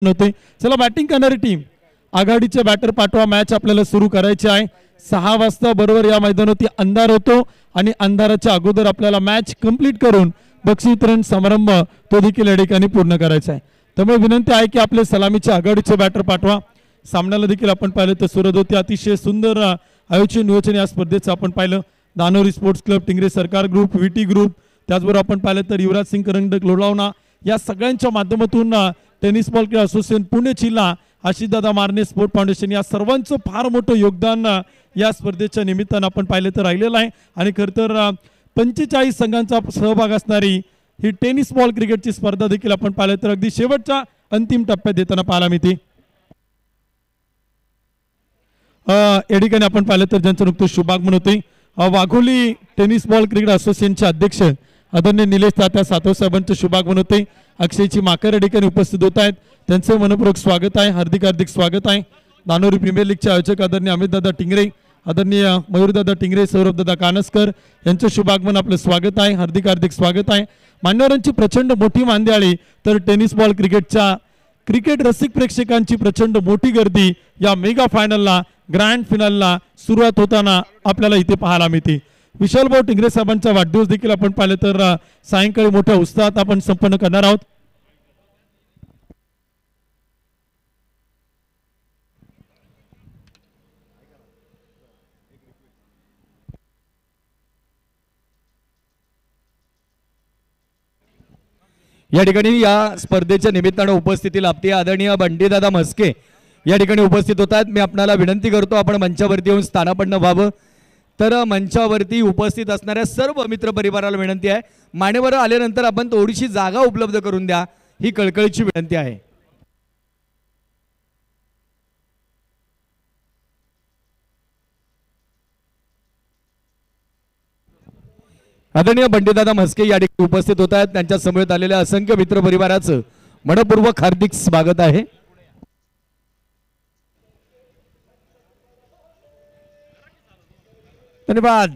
होते. चला बॅटिंग करणारी टीम आघाडीचे बॅटर पाठवा. मॅच आपल्याला सुरू करायची आहे. 6 वाजता बरोबर या मैदानावरती अंधार होतो आणि अंधाराच्या अगोदर आपल्याला मॅच कंप्लीट करून बक्षीस वितरण समारंभ तो देखील या ठिकाणी पूर्ण करायचा आहे. त्यामुळे विनंती आहे की आपले सलामीचे आघाडीचे बॅटर पाठवा. सामन्याला देखील आपण पाहिलं तर सुरत होते. अतिशय सुंदर आयोजन नियोजन या स्पर्धेचं आपण पाहिलं. दानोरी स्पोर्ट्स क्लब, टिंगरे सरकार ग्रुप, विटी ग्रुप, त्याचबरोबर आपण पाहिलं तर युवराज सिंग करंडक लोणावळा या सगळ्यांच्या माध्यमातून tennis ball club association Pune जिल्हा, आशिषदादा मारणे स्पोर्ट फाउंडेशन या सर्वांचं फार मोठं योगदान या स्पर्धेच्या निमित्तानं आपण पाहिलं तर राहिलेलं आहे. आणि खरं तर 45 संघांचा सहभाग असणारी ही टेनिस बॉल क्रिकेटची स्पर्धा देखील आपण पाहिलं तर अगदी शेवटच्या अंतिम टप्प्यात देताना पाहायला मिळते. या ठिकाणी आपण पाहिलं तर ज्यांचं नुकतं शुभागमन होते वाघोली टेनिस बॉल क्रिकेट असोसिएशनचे अध्यक्ष आदरणीय निलेश तात्या सातव साहेबांचे शुभागमन होते. अक्षयची माकर या ठिकाणी उपस्थित होत आहेत. त्यांचे मनपूर्वक स्वागत आहे. हार्दिक हार्दिक स्वागत आहे. दानोरी प्रीमियर लीगचे आयोजक आदरणीय अमितदादा टिंगरे, आदरणीय मयूरदादा टिंगरे, सौरभदादा कानसकर यांचं शुभागमन आपलं स्वागत आहे. हार्दिक हार्दिक स्वागत आहे. मान्यवरांची प्रचंड मोठी मांदियाळी तर टेनिस बॉल क्रिकेटच्या क्रिकेट रसिक प्रेक्षकांची प्रचंड मोठी गर्दी या मेगा फायनलला ग्रँड फिनालला सुरुवात होताना आपल्याला इथे पाहायला मिळते. विशाल भाऊ टिंगरे साहेबांचा वाढदिवस देखील आपण पाहिलं तर सायंकाळी मोठ्या उत्साहात आपण संपन्न करणार आहोत. या ठिकाणी या स्पर्धेच्या निमित्तानं उपस्थिती लाभते आदरणीय बंटीदादा म्हस्के या ठिकाणी उपस्थित होतात. मी आपणाला विनंती करतो आपण मंचावरती येऊन स्थानापन्न व्हावं. तर मंचावरती उपस्थित असणाऱ्या सर्व मित्र परिवाराला विनंती आहे, मान्यवर आल्यानंतर आपण थोडीशी जागा उपलब्ध करून द्या, ही कळकळीची विनंती आहे. आदरणीय बंटीदादा म्हस्के या ठिकाणी उपस्थित होत आहेत. त्यांच्या समवेत आलेल्या असंख्य मित्र परिवाराचं मनपूर्वक हार्दिक स्वागत आहे. धन्यवाद.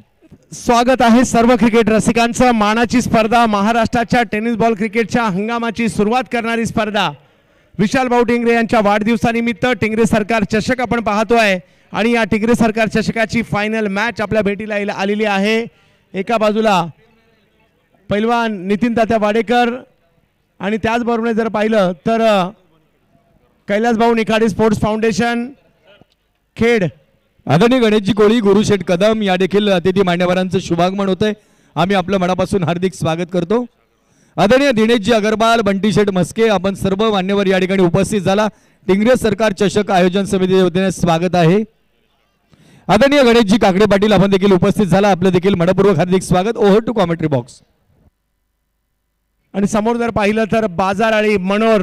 स्वागत आहे सर्व क्रिकेट रसिकांचं. मानाची स्पर्धा, महाराष्ट्राच्या टेनिस बॉल क्रिकेटच्या हंगामाची सुरुवात करणारी स्पर्धा विशाल भाऊ टिंगरे यांच्या वाढदिवसानिमित्त टिंगरे सरकार चषक आपण पाहतोय. आणि या टिंगरे सरकार चषकाची फायनल मॅच आपल्या भेटीला आलेली आहे. एका बाजूला पैलवान नितीन तात्या वाडेकर आणि त्याचबरोबर जर पाहिलं तर कैलास भाऊ निखाडे स्पोर्ट्स फाउंडेशन खेड, आदरणीय गणेशजी कोळी, गुरुशेठ कदम या देखील अतिथी मान्यवरांचं शुभागमन होतंय. आम्ही आपलं मनापासून हार्दिक स्वागत करतो. आदरणीय दिनेशजी अगरवाल, बंटीशेठ म्हस्के, आपण सर्व मान्यवर या ठिकाणी उपस्थित झाला. टिंगरे सरकार चषक आयोजन समितीच्या वतीने स्वागत आहे. आदरणीय गणेशजी काकडे पाटील आपण देखील उपस्थित झाला, आपलं देखील मनपूर्वक हार्दिक स्वागत. Over to commentary box. आणि समोर जर पाहिलं तर बाजार आणि मनोर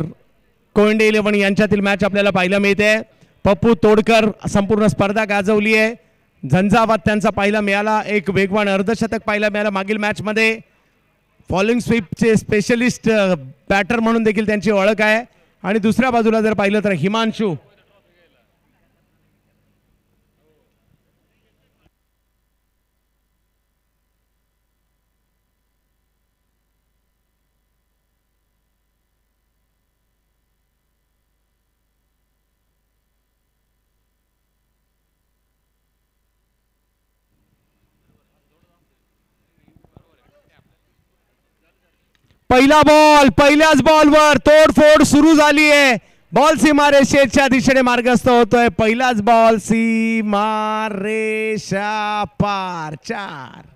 कोयंडे 11 यांच्यातील मॅच आपल्याला पाहायला मिळते. पप्पू तोडकर संपूर्ण स्पर्धा गाजवली आहे. झंझावात त्यांचा पाहायला मिळाला. एक वेगवान अर्धशतक पाहायला मिळालं मागील मॅच मध्ये. फॉलोइंग स्वीपचे स्पेशलिस्ट बॅटर म्हणून देखील त्यांची ओळख आहे. आणि दुसऱ्या बाजूला जर पाहिलं तर हिमांशू पहिला बॉल, पहिल्याच बॉलवर तोडफोड सुरू झाली आहे. बॉल सीमारेषेच्या दिशेने मार्गस्थ होतोय. पहिलाच बॉल सीमारेषा पार 4.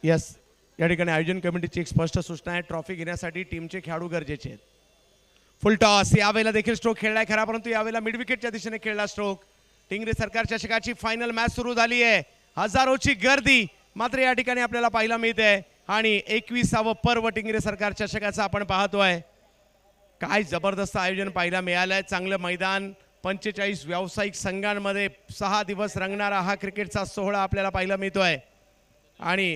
यस, या ठिकाणी आयोजन कमिटीची एक स्पष्ट सूचना आहे. ट्रॉफी घेण्यासाठी टीमचे खेळाडू गरजेचे आहेत. फुल टॉस यावेळेला देखील स्ट्रोक खेळलाय खरा, परंतु यावेळेला मिड विकेटच्या दिशेने खेळला स्ट्रोक. टिंगरे सरकार चषकाची फायनल मॅच सुरू झाली आहे. हजारोची गर्दी मात्र या ठिकाणी आपल्याला पाहायला मिळते. आणि 21वे पर्व टिंगरे सरकार चषकाचा आपण पाहतोय. काय जबरदस्त आयोजन पाहायला मिळालंय. चांगलं मैदान, 45 व्यावसायिक संघांमध्ये 6 दिवस रंगणारा हा क्रिकेटचा सोहळा आपल्याला पाहायला मिळतोय. आणि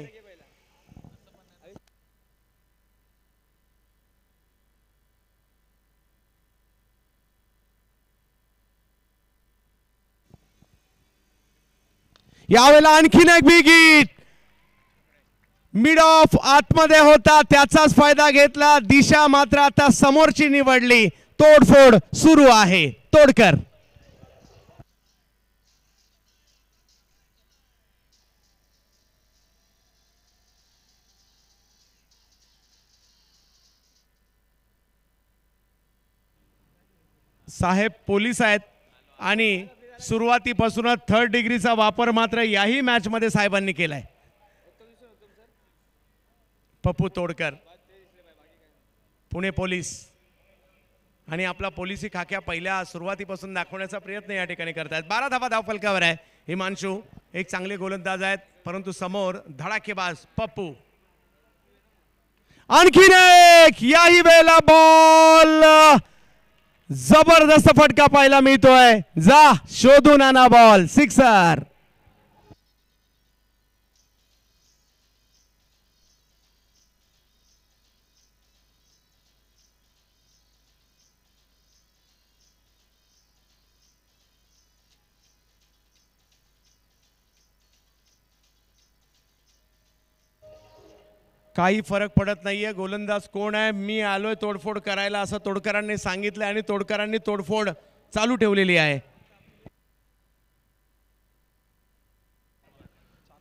यावेळेला आणखीन एक बिग हिट, मिड ऑफ आतमध्ये होता त्याचाच फायदा घेतला, दिशा मात्र आता समोरची निवडली, तोडफोड सुरू आहे. तोडकर साहेब पोलीस आहेत आणि सुरुवातीपासूनच थर्ड डिग्रीचा वापर मात्र याही मॅच मध्ये साहेबांनी केलाय. पप्पू तोडकर पुणे पोलीस आणि आपला पोलिसी खाक्या पहिल्या सुरुवातीपासून दाखवण्याचा प्रयत्न या ठिकाणी करतायत. 12 धावा धावफलकावर आहे. हिमांशू एक चांगले गोलंदाज आहेत परंतु समोर धडाकेबाज पप्पू. आणखीन एक, याही वेळेला बॉल, जबरदस्त फटका पाहायला मिळतोय. जा शोधून आणा बॉल, सिक्सर. काही फरक पडत नाहीये गोलंदाज कोण आहे, मी आलोय तोडफोड करायला असं तोडकरांनी सांगितलं आणि तोडकरांनी तोडफोड चालू ठेवलेली आहे.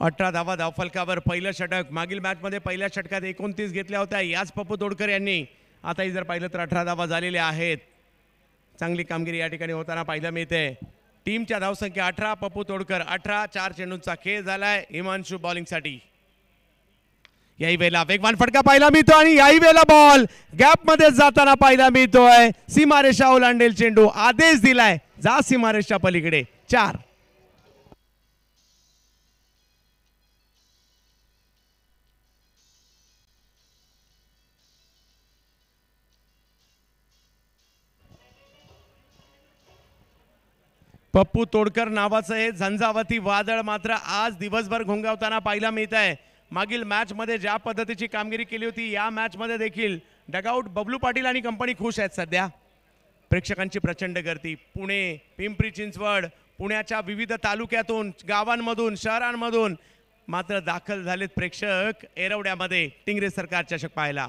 18 धावा धावफलकावर पहिलं षटक. मागील मॅच मध्ये पहिल्या षटकात 29 घेतल्या होत्या याच पप्पू तोडकर यांनी. आताही जर पाहिलं तर 18 धावा झालेल्या आहेत. चांगली कामगिरी या ठिकाणी होताना पाहायला मिळते. टीमच्या धावसंख्या 18, पप्पू तोडकर 18. 4 चेंडूंचा खेळ झालाय हिमांशू बॉलिंगसाठी. याही वेळेला वेगवान फटका पाहायला मिळतो आणि याही वेळेला बॉल गॅप मध्ये जाताना पाहायला मिळतोय. सीमारेषा ओलांडेल चेंडू, आदेश दिलाय जा सीमारेषा पलीकडे. 4. पप्पू तोडकर नावाचं हे झंझावती वादळ मात्र आज दिवसभर घोंगावताना पाहायला मिळत आहे. मागील मॅच मध्ये ज्या पद्धतीची कामगिरी केली होती या मॅच मध्ये देखील डगआउट बबलू पाटील आणि कंपनी खुश आहेत. सध्या प्रेक्षकांची प्रचंड गर्दी. पुणे, पिंपरी चिंचवड, पुण्याच्या विविध तालुक्यातून, गावांमधून, शहरांमधून मात्र दाखल झालेत प्रेक्षक एरवड्यामध्ये टिंगरे सरकार चषक पाहायला.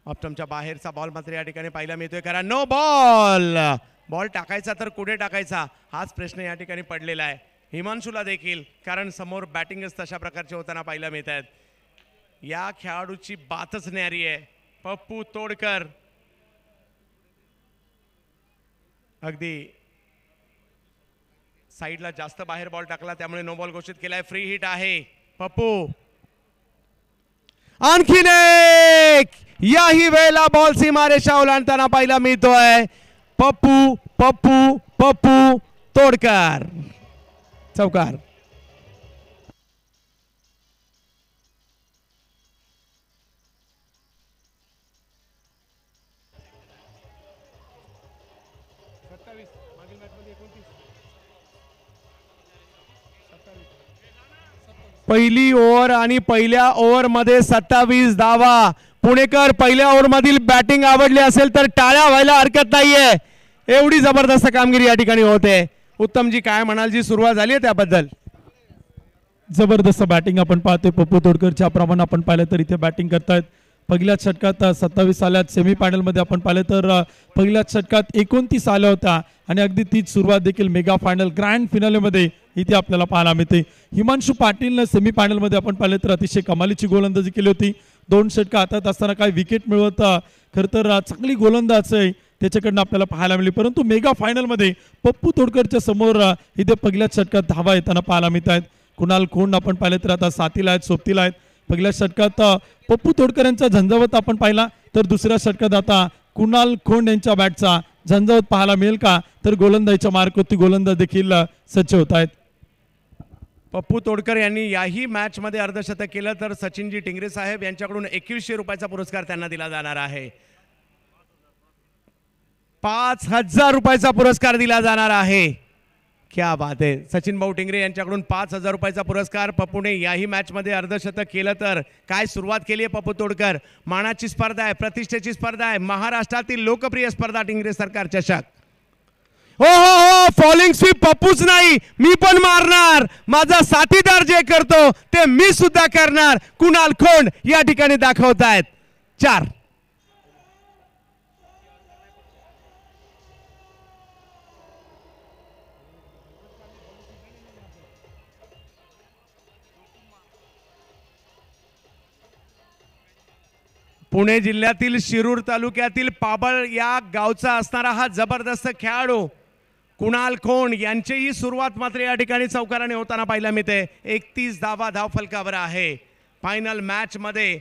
ऑप्टमच्या बाहेरचा बॉल मात्र या ठिकाणी पाहायला मिळतोय. कारण नो बॉल, बॉल टाकायचा तर कुठे टाकायचा हाच प्रश्न या ठिकाणी पडलेला आहे हिमांशूला देखील, कारण समोर बॅटिंगच तशा प्रकारचे होताना पाहायला मिळत आहेत. या खेळाडूची बातच न्यारी आहे. पप्पू तोडकर अगदी साईडला जास्त बाहेर बॉल टाकला त्यामुळे नो बॉल घोषित केलाय. फ्री हिट आहे पप्पू. आणखीन एक, याही वेळेला बॉल सीमारेषा ओलांडताना पाहायला मिळतोय. पप्पू पप्पू पप्पू तोडकर चौकार. पहिली ओव्हर आणि पहिल्या ओव्हर मध्ये 27 धावा. पुणेकर पहिल्या ओव्हर मधील बॅटिंग आवडली असेल तर टाळ्या व्हायला हरकत नाहीये. एवढी जबरदस्त कामगिरी या ठिकाणी होते. उत्तमजी काय म्हणाल जी सुरुवात झाली आहे त्याबद्दल? जबरदस्त बॅटिंग आपण पाहतोय पप्पू तोडकरच्या प्रमाणे. आपण पाहिलं तर इथे बॅटिंग करतायत. पहिल्याच षटकात 27 आल्यात. सेमीफायनल मध्ये आपण पाहिलं तर पहिल्याच षटकात 29 आल्या होत्या आणि अगदी तीच सुरुवात देखील मेगा फायनल ग्रँड फिनाले मध्ये इथे आपल्याला पाहायला मिळते. हिमांशू पाटीलनं सेमीफायनल मध्ये आपण पाहिलं तर अतिशय कमालीची गोलंदाजी केली होती. 2 षटकं हातात असताना काही विकेट मिळवत खरं तर चांगली गोलंदाज आहे त्याच्याकडनं आपल्याला पाहायला मिळाली. परंतु मेगा फायनल मध्ये पप्पू तोडकरच्या समोर इथे पहिल्याच षटकात धावा येताना पाहायला मिळत आहेत. कुणाल खोंड आपण पाहिलं तर आता 7ला आहेत, सोबतीला आहेत. पहिल्या षटकात पप्पू तोडकर यांचा झंझावत आपण पाहिला तर दुसऱ्या षटकात आता कुणाल खोंड यांच्या बॅटचा झंझावत पाहायला मिळेल का, तर गोलंदाजीच्या मार्कवरती गोलंदाज देखील सज्ज होत आहेत. पप्पू तोडकर यांनी याही मॅच मध्ये अर्धशतक केलं तर सचिनजी टिंगरे साहेब यांच्याकडून 2100 रुपयाचा पुरस्कार त्यांना दिला जाणार आहे. 5000 रुपयाचा पुरस्कार दिला जाणार आहे. क्या बात आहे. सचिन भाऊ टिंगरे यांच्याकडून 5000 रुपयाचा पुरस्कार. पप्पूने याही मॅच मध्ये अर्धशतक केलं तर काय सुरुवात केली आहे पप्पू तोडकर. मानाची स्पर्धा आहे, प्रतिष्ठेची स्पर्धा आहे, महाराष्ट्रातील लोकप्रिय स्पर्धा टिंगरे सरकार चषक. हो हो हो, फॉलिंग स्वीप पप्पूच नाही, मी पण मारणार. माझा साथीदार जे करतो ते मी सुद्धा करणार. कुणाल खोंड या ठिकाणी दाखवतायत 4. पुणे जिल्ह्यातील शिरूर तालुक्यातील पाबळ या गावचा असणारा हा जबरदस्त खेळाडू कुणाल खोंड यांचीही सुरुवात मात्र या ठिकाणी चौकाराने होताना पाहायला मिळते. 31 धावा धावफलकावर आहे. फायनल मॅच मध्ये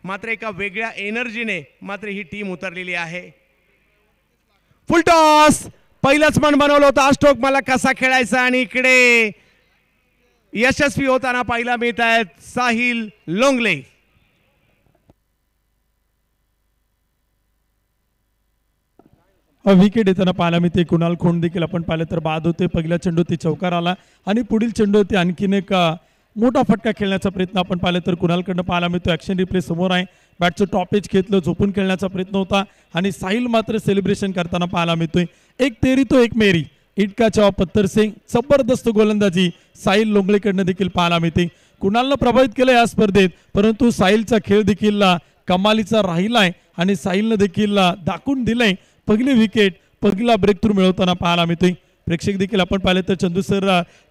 मात्र एका वेगळ्या एनर्जीने मात्र ही टीम उतरलेली आहे. फुल टॉस, पहिलंच मन बनवलं होतं हा स्ट्रोक मला कसा खेळायचा आणि इकडे यशस्वी होताना पाहायला मिळत आहेत साहिल लोंगले. विकेट येताना पाहायला मिळते. कुणाल खोंड देखील आपण पाहिलं तर बाद होते. पहिल्या चेंडूवरती चौकार आला आणि पुढील चेंडूवरती आणखीन एक मोठा फटका खेळण्याचा प्रयत्न आपण पाहिलं तर कुणालकडनं पाहायला मिळतो. ॲक्शन रिप्ले समोर आहे. बॅटचं टॉपेज घेतलं, झोपून खेळण्याचा प्रयत्न होता आणि साहिल मात्र सेलिब्रेशन करताना पाहायला मिळतोय. एक तेरी तो एक मेरी, इटका जवाब पत्थर से. जबरदस्त गोलंदाजी साहिल लोंगलेकडनं देखील पाहायला मिळते. कुणालनं प्रभावित केलं या स्पर्धेत, परंतु साहिलचा खेळ देखील कमालीचा राहिलाय आणि साहिलनं देखील दाखवून दिलंय. पहिली विकेट, पहिला ब्रेक थ्रू मिळवताना पाहायला मिळतोय. प्रेक्षक देखील आपण पाहिले तर चंदू सर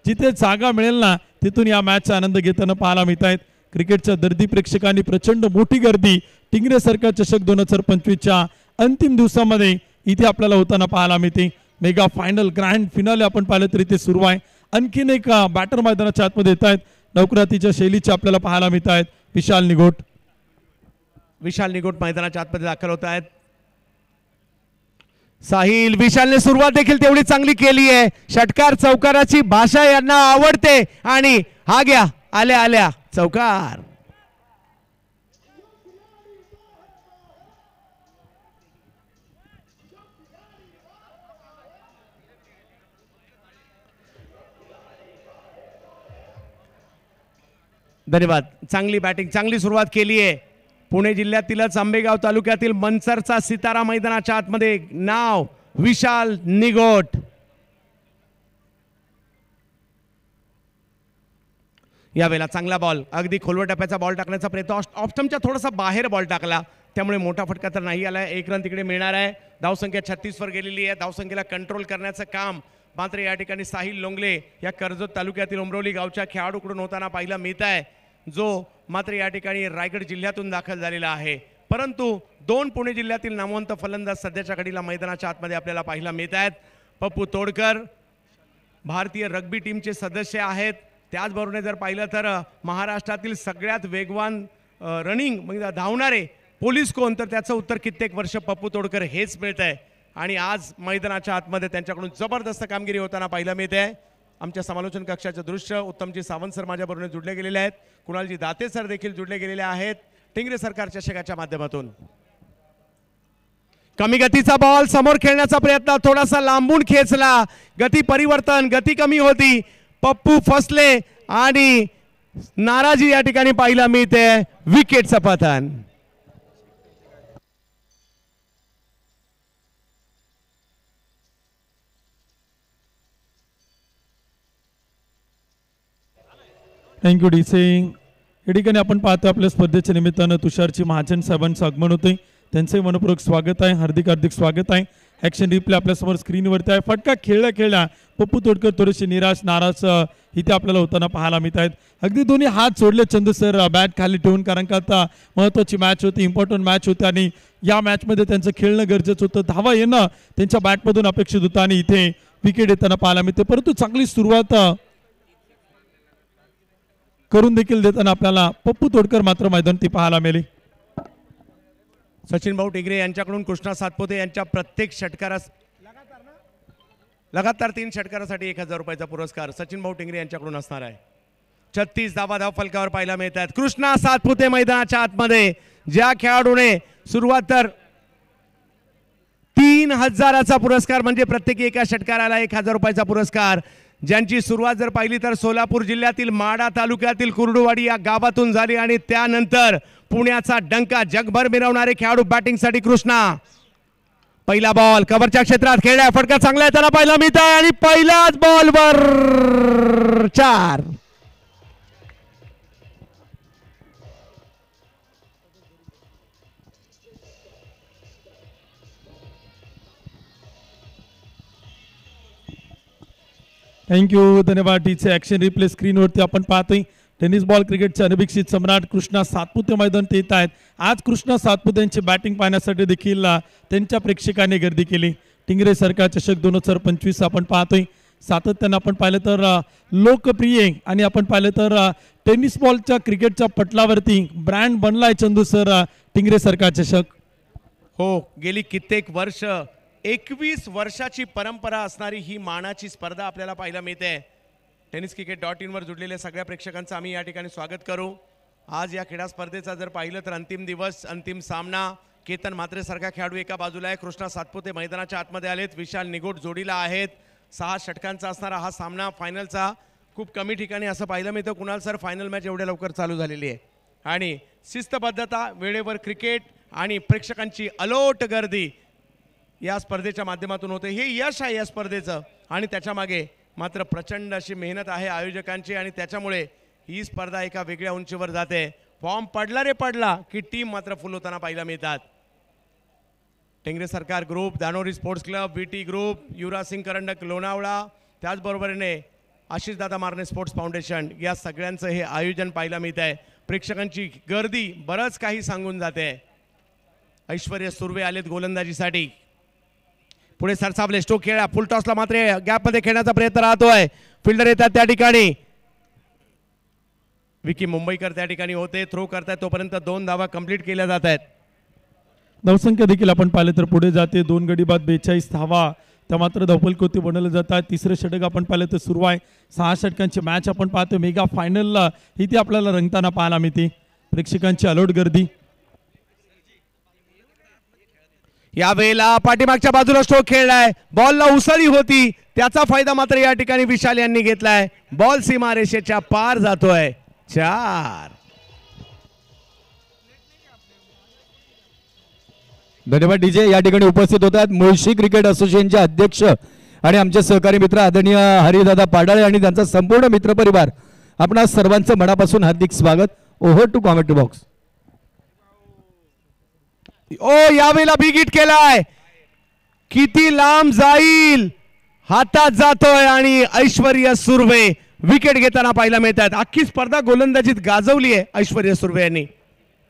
जिथे जागा मिळेल ना तिथून या मॅचचा आनंद घेताना पाहायला मिळत आहेत. क्रिकेटच्या दर्दी प्रेक्षकांनी प्रचंड मोठी गर्दी टिंगरे सरकार चषक 2025च्या अंतिम दिवसामध्ये इथे आपल्याला होताना पाहायला मिळते. मेगा फायनल ग्रँड फिनाले आपण पाहिलं तर इथे सुरू आहे. आणखीन एक बॅटर मैदानाच्या आतमध्ये येत आहेत. नौकरातीच्या शैलीचे आपल्याला पाहायला मिळत आहेत. विशाल निगोट मैदानाच्या आतमध्ये दाखल होत आहेत. साहिल, विशालने सुरुवात देखील तेवढी चांगली केली आहे. षटकार चौकाराची भाषा यांना आवडते आणि हा घ्या आल्या आल्या चौकार. धन्यवाद. चांगली बॅटिंग, चांगली सुरुवात केली आहे. पुणे जिल्ह्यातीलच आंबेगाव तालुक्यातील मनसरचा सितारा मैदानाच्या आतमध्ये नाव विशाल निगोट. यावेळेला चांगला बॉल, अगदी खोलवर टप्प्याचा बॉल टाकण्याचा प्रयत्न, ऑफ स्टंपच्या थोडासा बाहेर बॉल टाकला, त्यामुळे मोठा फटका तर नाही आला. 1 रन तिकडे मिळणार आहे. धावसंख्या 36 वर गेलेली आहे. धावसंख्येला कंट्रोल करण्याचं काम मात्र या ठिकाणी साहिल लोंगले या कर्जत तालुक्यातील उमरवली गावच्या खेळाडूकडून होताना पाहायला मिळत आहे, जो मात्र या ठिकाणी रायगड जिल्ह्यातून दाखल झालेला आहे. परंतु 2 पुणे जिल्ह्यातील नामवंत फलंदाज सध्याच्या घडीला मैदानाच्या आतमध्ये आपल्याला पाहायला मिळत आहेत. पप्पू तोडकर भारतीय रग्बी टीमचे सदस्य आहेत. त्याचबरोबर जर पाहिलं तर महाराष्ट्रातील सगळ्यात वेगवान रनिंग म्हणजे धावणारे पोलीस कोण, तर त्याचं उत्तर कित्येक वर्ष पप्पू तोडकर हेच मिळत आहे. आणि आज मैदानाच्या आतमध्ये त्यांच्याकडून जबरदस्त कामगिरी होताना पाहायला मिळते आहे. आमच्या समालोचन कक्षाचं दृश्य उत्तमजी सावंत सर माझ्याबरोबर जुडले गेलेले आहेत. कुणालजी दाते सर देखील जुडले गेलेले आहेत टिंगरे सरकार चषकाच्या माध्यमातून. कमी गतीचा बॉल समोर खेळण्याचा प्रयत्न, थोडासा लांबून खेचला, गती परिवर्तन, गती कमी होती, पप्पू फसले आणि नाराजी या ठिकाणी पाहायला मिळते. विकेटचं पतन. Thank you D Singh. या ठिकाणी आपण पाहतो आपल्या स्पर्धेच्या निमित्तानं तुषारची महाजन साहेबांचं आगमन होते. त्यांचंही मनपूर्वक स्वागत आहे. हार्दिक हार्दिक स्वागत आहे. ॲक्शन रिप्ले आपल्यासमोर स्क्रीनवरती आहे. फटका खेळल्या पप्पू तोडकर थोडेसे नाराज इथे आपल्याला होताना पाहायला मिळत आहेत. अगदी दोन्ही हात सोडले चंदू सर बॅट खाली ठेवून, कारण का आता महत्त्वाची मॅच होती, इम्पॉर्टंट मॅच होती आणि या मॅचमध्ये त्यांचं खेळणं गरजेचं होतं. धावा येणं त्यांच्या बॅटमधून अपेक्षित होतं आणि इथे विकेट येताना पाहायला मिळते. परंतु चांगली सुरुवात करून देखील देताना आपल्याला पप्पू तोडकर मात्र मैदान ती पाहायला मिळाली. सचिन भाऊ टिंगरे यांच्याकडून कृष्णा सातपुते यांच्या प्रत्येक षटकारास लगातार 3 षटकारासाठी 1000 रुपयाचा पुरस्कार सचिन भाऊ टिंगरे यांच्याकडून असणार आहे. 36 धाव फलकावर पाहायला मिळत आहेत. कृष्णा सातपुते मैदानाच्या आतमध्ये, ज्या खेळाडूने सुरुवात तर 3000चा पुरस्कार म्हणजे प्रत्येकी एका षटकाराला 1000 रुपयाचा पुरस्कार, ज्यांची सुरुवात जर पाहिली तर सोलापूर जिल्ह्यातील माढा तालुक्यातील कुर्डुवाडी या गावातून झाली आणि त्यानंतर पुण्याचा डंका जगभर मिरवणारे खेळाडू बॅटिंगसाठी कृष्णा. पहिला बॉल कव्हरच्या क्षेत्रात खेळलाय, फटका चांगला आहे त्याला पाहायला मिळत आहे आणि पहिल्याच बॉलवर 4. थँक्यू, धन्यवाद. टीचे ऍक्शन रिप्ले स्क्रीनवरती आपण पाहतोय. टेनिस बॉल क्रिकेटचे अनभिषिक्त सम्राट कृष्णा सातपुते मैदान येत आहेत. आज कृष्णा सातपुते यांची बॅटिंग पाहण्यासाठी देखील त्यांच्या प्रेक्षकांनी गर्दी केली. टिंगरे सरकार चषक 2025 आपण पाहतोय. सातत्यानं आपण पाहिलं तर लोकप्रिय आणि आपण पाहिलं तर टेनिस बॉलच्या क्रिकेटच्या पटलावरती ब्रँड बनलाय चंदू सर टिंगरे सरकार चषक. हो, गेली कित्येक वर्ष 21 वर्षाची परंपरा असणारी ही मानाची स्पर्धा आपल्याला पाहायला मिळते. tenniscricket.in वर जुडलेल्या सगळ्या प्रेक्षकांचं आम्ही या ठिकाणी स्वागत करू. आज या क्रीडा स्पर्धेचा जर पाहिलं तर अंतिम दिवस, अंतिम सामना. केतन म्हात्रे सारखा खेळाडू एका बाजूला आहे, कृष्णा सातपुते मैदानाच्या आतमध्ये आलेत, विशाल निगोट जोडीला आहेत. 6 षटकांचा असणारा हा सामना फायनलचा. खूप कमी ठिकाणी असं पाहिलं मिळतं कुणाल सर फायनल मॅच एवढ्या लवकर चालू झालेली आहे. आणि शिस्तबद्धता, वेळेवर क्रिकेट आणि प्रेक्षकांची अलोट गर्दी या स्पर्धेच्या माध्यमातून होते. हे यश आहे या स्पर्धेचं आणि त्याच्या मागे मात्र प्रचंड अशी मेहनत आहे आयोजकांची आणि त्याच्यामुळे ही स्पर्धा एका वेगळ्या उंचीवर जाते. फॉर्म पडला रे पडला की टीम मात्र फुल होताना पाहायला मिळतात. टिंगरे सरकार group, Danori sports club, VT group, Yuvraj Singh करंडक लोणावळा, त्याचबरोबरीने आशिष दादा मारणे स्पोर्ट्स फाउंडेशन या सगळ्यांचं हे आयोजन पाहायला मिळत आहे. प्रेक्षकांची गर्दी बरंच काही सांगून जाते. ऐश्वर्य सुर्वे आलेत गोलंदाजीसाठी. पुढे सरसावले, स्ट्रोक खेळा, फुल टॉसला मात्र गॅपमध्ये खेळण्याचा प्रयत्न राहतोय. फिल्डर येतात त्या ठिकाणी. विकी मुंबईकर त्या ठिकाणी होते, थ्रो करतायत तोपर्यंत 2 धावा कंप्लीट केल्या जात आहेत. धावसंख्या देखील आपण पाहिलं तर पुढे जाते. 2 गडी बाद 42 धावा त्या मात्र धावपलकोती बनवले जातात. तिसरं षटक आपण पाहिलं तर सुरू आहे. 6 षटकांची मॅच आपण पाहतो. मेगा फायनलला इथे आपल्याला रंगताना पाहायला मिळते. प्रेक्षकांची अलोट गर्दी. यावेळेला पाठीमागच्या बाजूला स्ट्रोक खेळलाय, बॉलला उसळी होती, त्याचा फायदा मात्र या ठिकाणी विशाल यांनी घेतलाय. बॉल सीमारेषेच्या पार जातोय. 4. धन्यवाद डीजे. या ठिकाणी उपस्थित होतात मुळशी क्रिकेट असोसिएशनचे अध्यक्ष आणि आमचे सहकारी मित्र आदरणीय हरिदादा पाडाळे आणि त्यांचा संपूर्ण मित्रपरिवार. आपणा सर्वांचं मनापासून हार्दिक स्वागत. Over to commentary box. ओ, यावेळेला बिग हिट केलाय, किती लांब जाईल, हातात जातोय आणि ऐश्वर्य सुर्वे विकेट घेताना पाहायला मिळतात. अख्खी स्पर्धा गोलंदाजीत गाजवली आहे ऐश्वर्य सुर्वे यांनी.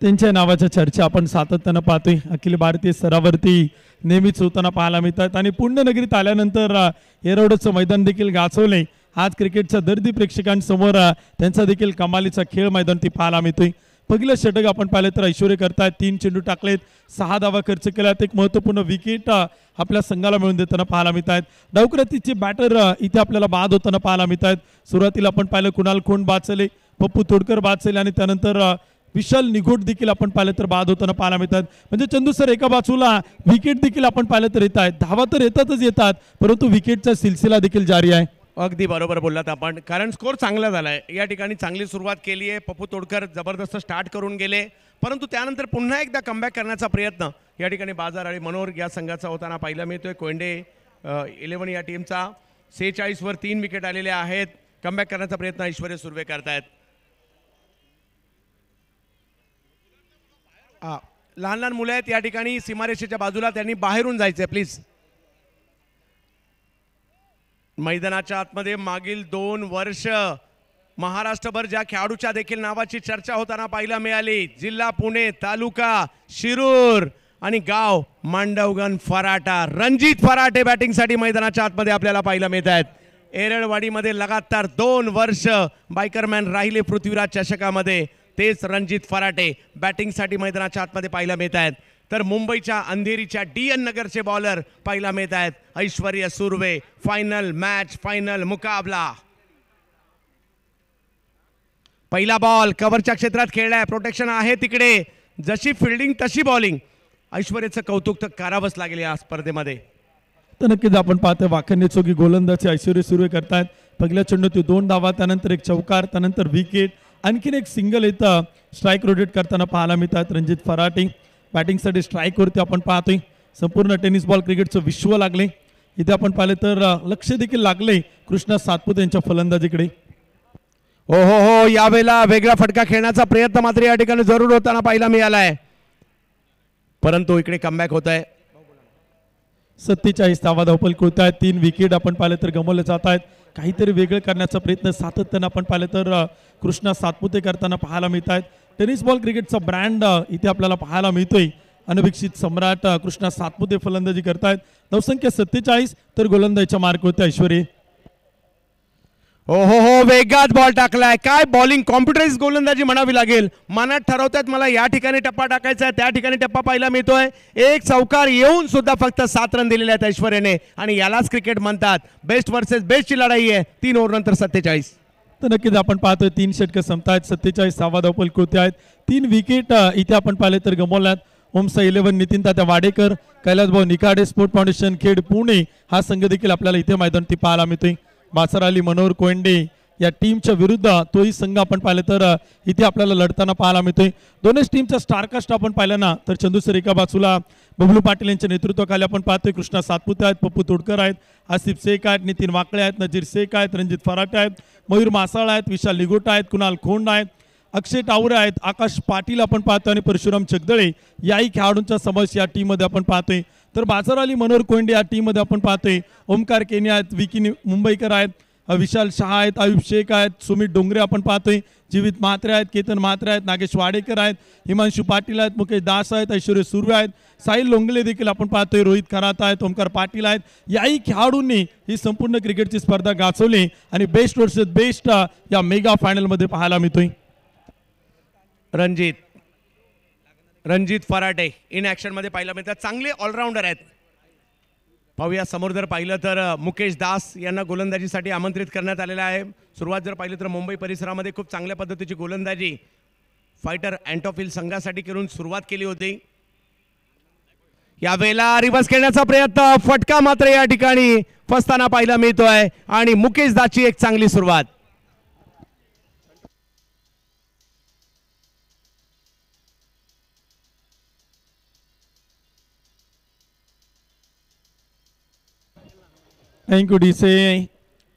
त्यांच्या नावाच्या चर्चा आपण सातत्यानं पाहतोय. अखिल भारतीय स्तरावरती नेहमीच होताना पाहायला मिळतात आणि पुण्यनगरीत आल्यानंतर एरवडचं मैदान देखील गाजवले. आज क्रिकेटच्या दर्दी प्रेक्षकांसमोर त्यांचा देखील कमालीचा खेळ मैदान ती पाहायला मिळतोय. पहिलं षटक आपण पाहिलं तर ऐश्वर्य करतायत. 3 चेंडू टाकलेत, 6 धावा खर्च केल्यात. एक महत्त्वपूर्ण विकेट आपल्या संघाला मिळून देताना पाहायला मिळत आहेत. डावक्रतीचे बॅटर इथे आपल्याला बाद होताना पाहायला मिळत आहेत. सुरुवातीला आपण पाहिलं कुणाल खोंड बाद झाले, पप्पू तोडकर बाद झाले आणि त्यानंतर विशाल निघोट देखील आपण पाहिलं तर बाद होताना पाहायला मिळतात. म्हणजे चंदू सर एका बाजूला विकेट देखील आपण पाहिलं तर येत आहेत. धावा तर येतातच येतात, परंतु विकेटचा सिलसिला देखील जारी आहे. अगदी बरोबर बोललात आपण, कारण स्कोर चांगला झालाय. या ठिकाणी चांगली सुरुवात केली आहे. पप्पू तोडकर जबरदस्त स्टार्ट करून गेले, परंतु त्यानंतर पुन्हा एकदा कमबॅक करण्याचा प्रयत्न या ठिकाणी बाजार आणि मनोहर या संघाचा होताना पाहायला मिळतोय. कोंडे 11 या टीमचा 46 वर 3 विकेट आलेले आहेत. कमबॅक करण्याचा प्रयत्न ऐश्वर्य सुर्वे करतायत. लहान लहान मुलं आहेत या ठिकाणी सीमारेषेच्या बाजूला, त्यांनी बाहेरून जायचंय प्लीज. मैदानाच्या आतमध्ये मागील 2 वर्ष महाराष्ट्रभर ज्या खेळाडूच्या देखील नावाची चर्चा होताना पाहायला मिळाली, जिल्हा पुणे, तालुका शिरूर आणि गाव मांडवगण फराटा, रणजित फराटे बॅटिंगसाठी मैदानाच्या आतमध्ये आपल्याला पाहायला मिळत आहेत. एरळवाडीमध्ये लगातार 2 वर्ष बायकरमॅन राहिले पृथ्वीराज चषकामध्ये, तेच रणजित फराटे बॅटिंगसाठी मैदानाच्या आतमध्ये पाहायला मिळत आहेत. तर मुंबईच्या अंधेरीच्या DN नगरचे बॉलर पाहायला मिळत आहेत ऐश्वर्य सुर्वे. फायनल मॅच, फायनल मुकाबला. पहिला बॉल कव्हरच्या क्षेत्रात खेळलाय, प्रोटेक्शन आहे तिकडे, जशी फिल्डिंग तशी बॉलिंग. ऐश्वर्याचं कौतुक तर करावंच लागेल या स्पर्धेमध्ये. तर नक्कीच आपण पाहतोय वाखण्य चौकी गोलंदाजी ऐश्वर्य सुर्वे करतायत. पहिल्या चेंडूत 2 धावा, त्यानंतर एक चौकार, त्यानंतर विकेट, आणखीन एक सिंगल येतं. स्ट्राईक रोटेट करताना पाहायला मिळतात रणजित फराटे. बॅटिंगसाठी स्ट्राईकवरती आपण पाहतोय. संपूर्ण टेनिस बॉल क्रिकेटचं विश्व लागले. इथे आपण पाहिले तर लक्ष देखील लागले कृष्णा सातपुते यांच्या फलंदाजीकडे. हो हो हो, यावेळेला वेगळा फटका खेळण्याचा प्रयत्न मात्र या ठिकाणी जरूर होताना पाहायला मिळालाय, परंतु इकडे कमबॅक होत आहे. 47 धावा धावपल होत आहेत. 3 विकेट आपण पाहिले तर गमावले जात आहेत. काहीतरी वेगळं करण्याचा प्रयत्न सातत्यानं आपण पाहिले तर कृष्णा सातपुते करताना पाहायला मिळत आहेत. टेनिस बॉल क्रिकेटचा ब्रँड इथे आपल्याला पाहायला मिळतोय. अनभिक्षित सम्राट कृष्णा सातपुते फलंदाजी करतायत. धावसंख्या 47 तर गोलंदाजीच्या मार्क होते ऐश्वर्य. हो हो हो, वेगात बॉल टाकलाय. काय बॉलिंग, कॉम्प्युटराइज गोलंदाजी म्हणावी लागेल. मनात ठरवतात मला या ठिकाणी टप्पा टाकायचा आहे, त्या ठिकाणी टप्पा पाहायला मिळतोय. एक चौकार येऊन सुद्धा फक्त 7 रन दिलेले आहेत ऐश्वर्याने, आणि यालाच क्रिकेट म्हणतात. बेस्ट वर्सेस बेस्टची लढाई आहे. 3 ओव्हर नंतर 47. तर नक्कीच आपण पाहतोय 3 षटकं संपतायत. 47 धावा धावपल होते आहेत. 3 विकेट इथे आपण पाहिले तर गमावल्यात. ओमसा 11 नितीन तात्या वाडेकर, कैलासभाऊ निकाडे, स्पोर्ट फाउंडेशन खेड पुणे हा संघ देखील आपल्याला इथे मैदानावरती पाहायला मिळतोय. बासर अली, मनोहर कोयंडे या टीमच्या विरुद्ध तोही संघ आपण पाहिलं तर इथे आपल्याला लढताना पाहायला मिळतोय. दोनच टीमच्या स्टारकास्ट आपण पाहिलं ना तर चंदू सर एका बाजूला बबलू पाटील यांच्या नेतृत्वाखाली आपण पाहतोय. कृष्णा सातपुते आहेत, पप्पू तोडकर आहेत, आसिफ शेख आहेत, नितीन वाकळे आहेत, नजीर शेख आहेत, रणजित फराटे आहेत, मयूर मासाळ आहेत, विशाल लिगोटा आहेत, कुणाल खोंड आहेत, अक्षय टावरे आहेत, आकाश पाटील आपण पाहतोय आणि परशुराम चगदळे याही खेळाडूंचा समावेश या टीममध्ये आपण पाहतोय. तर बाजार अली, मनोहर कोयंडे या टीममध्ये आपण पाहतोय. ओमकार केनी आहेत, विकी मुंबईकर आहेत, विशाल शहा आहेत, आयुब शेख आहेत, सुमित डोंगरे आपण पाहतोय, जीवित म्हात्रे आहेत, केतन म्हात्रे आहेत, नागेश वाडेकर आहेत, हिमांशू पाटील आहेत, मुकेश दास आहेत, ऐश्वर्य सुर्वे आहेत, साहिल लोंगले देखील आपण पाहतोय, रोहित खरात आहेत, ओमकार पाटील आहेत. याही खेळाडूंनी ही संपूर्ण क्रिकेटची स्पर्धा गाजवली आणि बेस्ट वर्सेस बेस्ट या मेगा फायनलमध्ये पाहायला मिळतोय. रणजित फराटे इन ॲक्शन मध्ये पाहायला मिळतात. चांगले ऑलराऊंडर आहेत. पाहूया समोर जर पाहिलं तर मुकेश दास यांना गोलंदाजीसाठी आमंत्रित करण्यात आलेलं आहे. सुरुवात जर पाहिली तर मुंबई परिसरामध्ये खूप चांगल्या पद्धतीची गोलंदाजी फायटर अँटॉफिल संघासाठी करून सुरुवात केली होती. यावेळेला रिव्हर्स खेळण्याचा प्रयत्न, फटका मात्र या ठिकाणी फसताना पाहायला मिळतोय आणि मुकेश दासची एक चांगली सुरुवात. थँक्यू डीसे.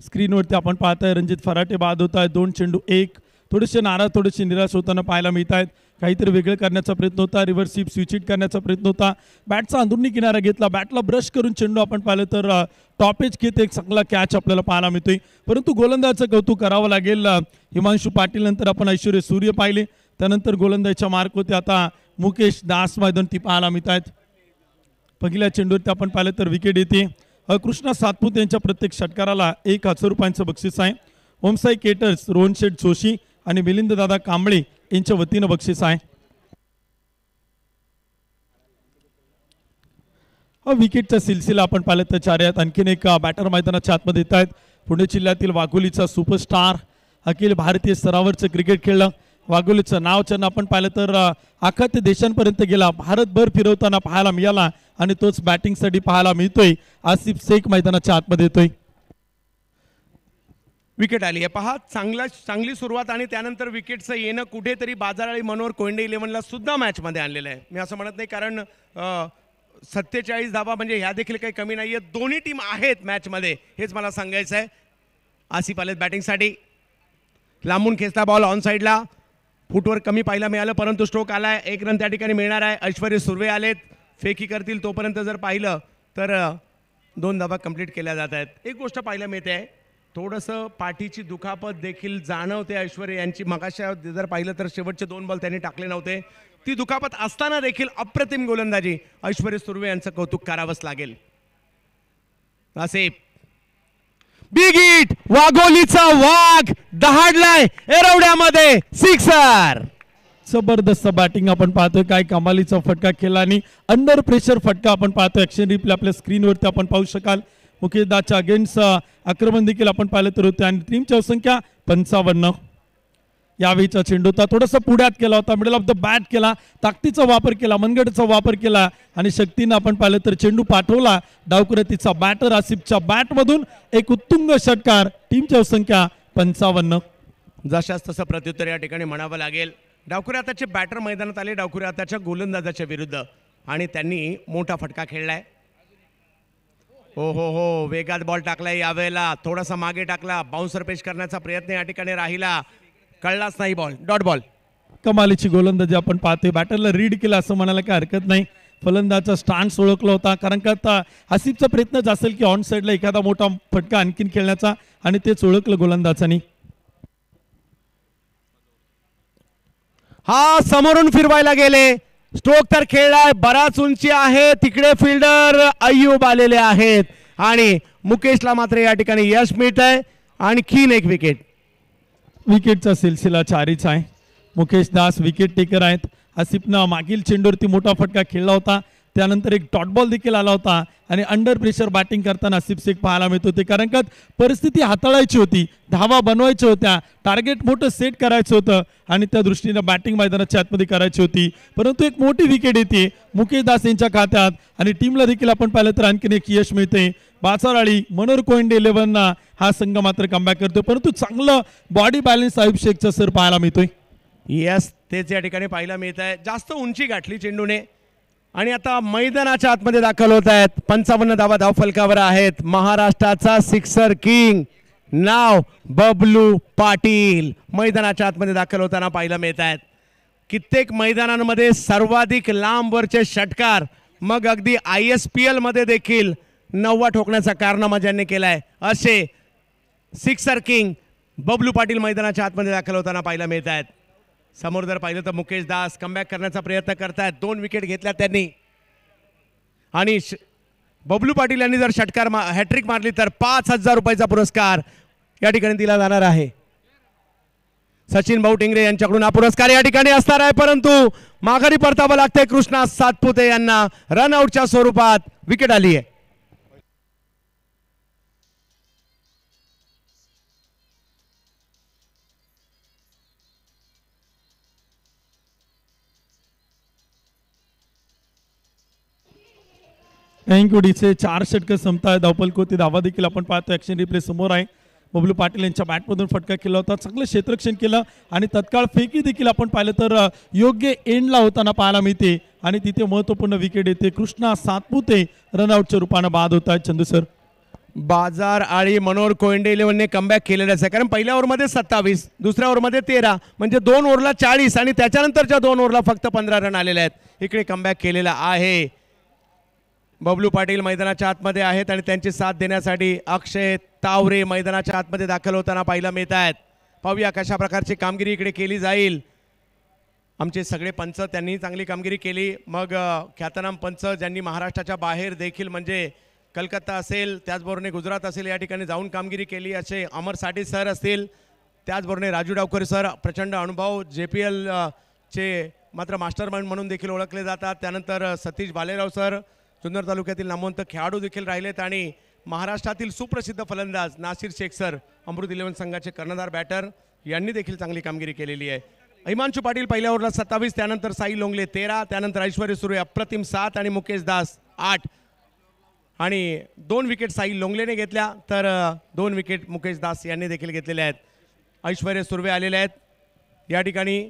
स्क्रीनवरती आपण पाहताय रणजित फराटे बाद होत आहेत. 2 चेंडू 1. थोडेसे नाराज, थोडेसे निराश होताना पाहायला मिळत आहेत. काहीतरी वेगळं करण्याचा प्रयत्न होता, रिव्हर्स स्वीप स्विच हिट करण्याचा प्रयत्न होता, बॅटचा अंदरुनी किनारा घेतला, बॅटला ब्रश करून चेंडू आपण पाहिलं तर टॉपेज घेत एक चांगला कॅच आपल्याला पाहायला मिळतोय. परंतु गोलंदाजाचं कौतुक करावं लागेल. हिमांशू पाटील नंतर आपण ऐश्वर्य सूर्य पाहिले, त्यानंतर गोलंदाजीच्या मार्क होते आता मुकेश दास मैदान ती पाहायला मिळत आहेत. पहिल्या चेंडूवरती आपण पाहिलं तर विकेट येते. कृष्णा सातपुते यांच्या प्रत्येक षटकाराला 1000 रुपयांचं बक्षीस आहे. ओमसाई केटर्स, रोहन शेठ जोशी आणि मिलिंद दादा कांबळे यांच्या वतीनं बक्षीस आहे. विकेटचा सिलसिला आपण पाहिलं तर 4 आहेत. आणखीन एक बॅटर मैदानाच्या आतमध्ये येत आहेत. पुणे जिल्ह्यातील वाघोलीचा सुपरस्टार, अखिल भारतीय स्तरावरचं क्रिकेट खेळलं. वाघोलीचं नाव त्यांना आपण पाहिलं तर अख्ख्या देशांपर्यंत गेला, भारतभर फिरवताना पाहायला मिळाला आणि तोच बॅटिंगसाठी पाहायला मिळतोय. आसिफ शेख मैदानाच्या आतमध्ये येतोय. विकेट आली आहे पहा. चांगली सुरुवात आणि त्यानंतर विकेटचं येणं कुठेतरी बाजार आणि मनोहर कोयंडे 11ला सुद्धा मॅचमध्ये आणलेलं आहे. मी असं म्हणत नाही, कारण 47 धावा म्हणजे ह्या देखील काही कमी नाही आहेत. दोन्ही टीम आहेत मॅचमध्ये, हेच मला सांगायचं आहे. आसिफ आलेत बॅटिंगसाठी. लांबून खेचता बॉल ऑन साईडला, फुटवर कमी पाहायला मिळालं, परंतु स्ट्रोक आलाय. 1 रन त्या ठिकाणी मिळणार आहे. ऐश्वर्य सुर्वे आलेत, फेकी करतील. तोपर्यंत जर पाहिलं तर 2 धावा कंप्लीट केल्या जात आहेत. एक गोष्ट पाहायला मिळते आहे, थोडंसं पाठीची दुखापत देखील जाणवते ऐश्वर्य यांची. मगाशा जर पाहिलं तर शेवटचे 2 बॉल त्यांनी टाकले नव्हते. ती दुखापत असताना देखील अप्रतिम गोलंदाजी ऐश्वर्य सुर्वे यांचं कौतुक करावंच लागेल. असे बिग हिट, वाघोलीचा वाघ दहाडलाय एरवड्यामध्ये, सिक्सर. जबरदस्त बॅटिंग आपण पाहतोय. काय कमालीचा फटका केला आणि अंडर प्रेशर फटका आपण पाहतोय. ॲक्शन रिप्ले आपल्या स्क्रीनवरती आपण पाहू शकाल. मुकेश दासच्या अगेन्स्ट आक्रमण देखील आपण पाहिलं तर होते आणि टीमची संख्या 55. यावेळीचा चेंडू होता, थोडासा पुढ्यात केला होता, मिडल ऑफ द बॅट केला, ताकदीचा वापर केला, मनगटाचा वापर केला आणि शक्तीनं आपण पाहिलं तर चेंडू पाठवला. डावकुरातीचा बॅटर आसिफच्या बॅटमधून एक उत्तुंग षटकार. टीमची संख्या 55. जशाच तसं प्रत्युत्तर या ठिकाणी म्हणावं लागेल. डावकुरे आताचे बॅटर मैदानात आले, डावकुरे आताच्या गोलंदाजाच्या विरुद्ध. आणि त्यांनी मोठा फटका खेळलाय. हो हो हो, वेगात बॉल टाकलाय यावेळेला, थोडासा मागे टाकला, बाउन्सर पेश करण्याचा प्रयत्न या ठिकाणी राहिला, कळलाच नाही बॉल, डॉट बॉल. कमालीची गोलंदाजी आपण पाहतोय. बॅटरला रीड केला असं म्हणायला काही हरकत नाही. फलंदाचा स्टान्स ओळखला होता, कारण का आता आसिफचा प्रयत्नच असेल की ऑन साईडला एखादा मोठा फटका आणखीन खेळण्याचा, आणि तेच ओळखलं गोलंदाजांनी. हा समोरून फिरवायला गेले, स्ट्रोक तर खेळलाय, बराच उंची आहे, तिकडे फिल्डर अय्यूब आलेले आहेत आणि मुकेशला मात्र या ठिकाणी यश मिळत आहे. आणखीन एक विकेट. विकेटचा सिलसिला 4चा आहे. मुकेश दास विकेट टेकर आहेत. आसिफनं मागील चेंडूवरती मोठा फटका खेळला होता, त्यानंतर एक डॉट बॉल देखील आला होता आणि अंडर प्रेशर बॅटिंग करताना आसिफ शेख पाहायला मिळत होते, कारण का परिस्थिती हाताळायची होती, धावा बनवायच्या होत्या, टार्गेट मोठं सेट करायचं होतं आणि त्या दृष्टीनं बॅटिंग मैदानाच्या आतमध्ये करायची होती. परंतु एक मोठी विकेट येते मुकेश दास यांच्या खात्यात आणि टीमला देखील आपण पाहिलं तर आणखीन एक यश मिळते. बाचाराळी मनोहर कोयंडे 11 हा संघ मात्र कमबॅक करतोय, परंतु चांगलं बॉडी बॅलन्स आसिफ शेखचा सर पाहायला मिळतोय. यस, तेच या ठिकाणी पाहायला मिळत आहे. जास्त उंची गाठली चेंडूने आणि आता मैदानाच्या आतमध्ये दाखल होत आहेत. 55 धावा धावफलकावर आहेत. महाराष्ट्राचा सिक्सर किंग नाव बबलू पाटील मैदानाच्या आतमध्ये दाखल होताना पाहायला मिळत आहेत. कित्येक मैदानांमध्ये सर्वाधिक लांबवरचे षटकार, मग अगदी ISPL मध्ये देखील 9 ठोकण्याचा कारनामा ज्यांनी केलाय असे सिक्सर किंग बबलू पाटील मैदानाच्या आतमध्ये दाखल होताना पाहायला मिळत आहेत. समोर जर पाहिलं तर मुकेश दास कमबॅक करण्याचा प्रयत्न करतायत. 2 विकेट घेतल्या त्यांनी आणि बबलू पाटील यांनी जर षटकार हॅट्रिक मारली तर 5,000 रुपयाचा पुरस्कार या ठिकाणी दिला जाणार आहे. सचिन भाऊ टिंगरे यांच्याकडून हा पुरस्कार या ठिकाणी असणार आहे, परंतु माघारी परतावं लागतंय कृष्णा सातपुते यांना. रनआउटच्या स्वरूपात विकेट आली आहे. थँक्यूडीचे 4 षटकं संपताय. धावपलकोती धावा देखील आपण पाहतो. ॲक्शन रिप्ले समोर आहे. बबलू पाटील यांच्या बॅटमधून फटका केला होता, चांगलं क्षेत्ररक्षण केलं आणि तत्काळ फेकी देखील आपण पाहिलं तर योग्य एंडला होताना पाहायला मिळते आणि तिथे महत्त्वपूर्ण विकेट येते. कृष्णा सातपुते रनआउटच्या रूपानं बाद होत आहेत. चंदू सर, बाजार आळी मनोहर कोयंडे 11ने कमबॅक केलेलाच आहे, कारण पहिल्या ओव्हरमध्ये 27, दुसऱ्या ओव्हरमध्ये 13, म्हणजे 2 ओव्हरला 40 आणि त्याच्यानंतरच्या 2 ओव्हरला फक्त 15 रन आलेले आहेत. इकडे कमबॅक केलेला आहे. बबलू पाटील मैदानाच्या आतमध्ये आहेत आणि त्यांची साथ देण्यासाठी अक्षय तावरे मैदानाच्या आतमध्ये दाखल होताना पाहायला मिळत आहेत. पाहूया कशा प्रकारची कामगिरी इकडे केली जाईल. आमचे सगळे पंच त्यांनी चांगली कामगिरी केली. मग ख्यातनाम पंच ज्यांनी महाराष्ट्राच्या बाहेर देखील म्हणजे कलकत्ता असेल, त्याचबरोबर गुजरात असेल या ठिकाणी जाऊन कामगिरी केली असे अमर साठे सर असतील, त्याचबरोबर राजू डावकर सर प्रचंड अनुभव JPL चे मात्र मास्टरमाइंड म्हणून देखील ओळखले जातात. त्यानंतर सतीश भालेराव सर जुन्नर तालुक्यातील नामवंत खेळाडू देखील राहिलेत आणि महाराष्ट्रातील सुप्रसिद्ध फलंदाज नासिर शेख सर अमृत 11 संघाचे कर्णधार बॅटर यांनी देखील चांगली कामगिरी केलेली आहे. हिमांशू पाटील पहिल्या ओव्हरला 27, त्यानंतर साई लोंगले 13, त्यानंतर ऐश्वर्य सुर्वे अप्रतिम 7 आणि मुकेश दास 8 आणि 2 विकेट साई लोंगलेने घेतल्या तर 2 विकेट मुकेश दास यांनी देखील घेतलेले आहेत. ऐश्वर्य सुर्वे आलेले आहेत या ठिकाणी.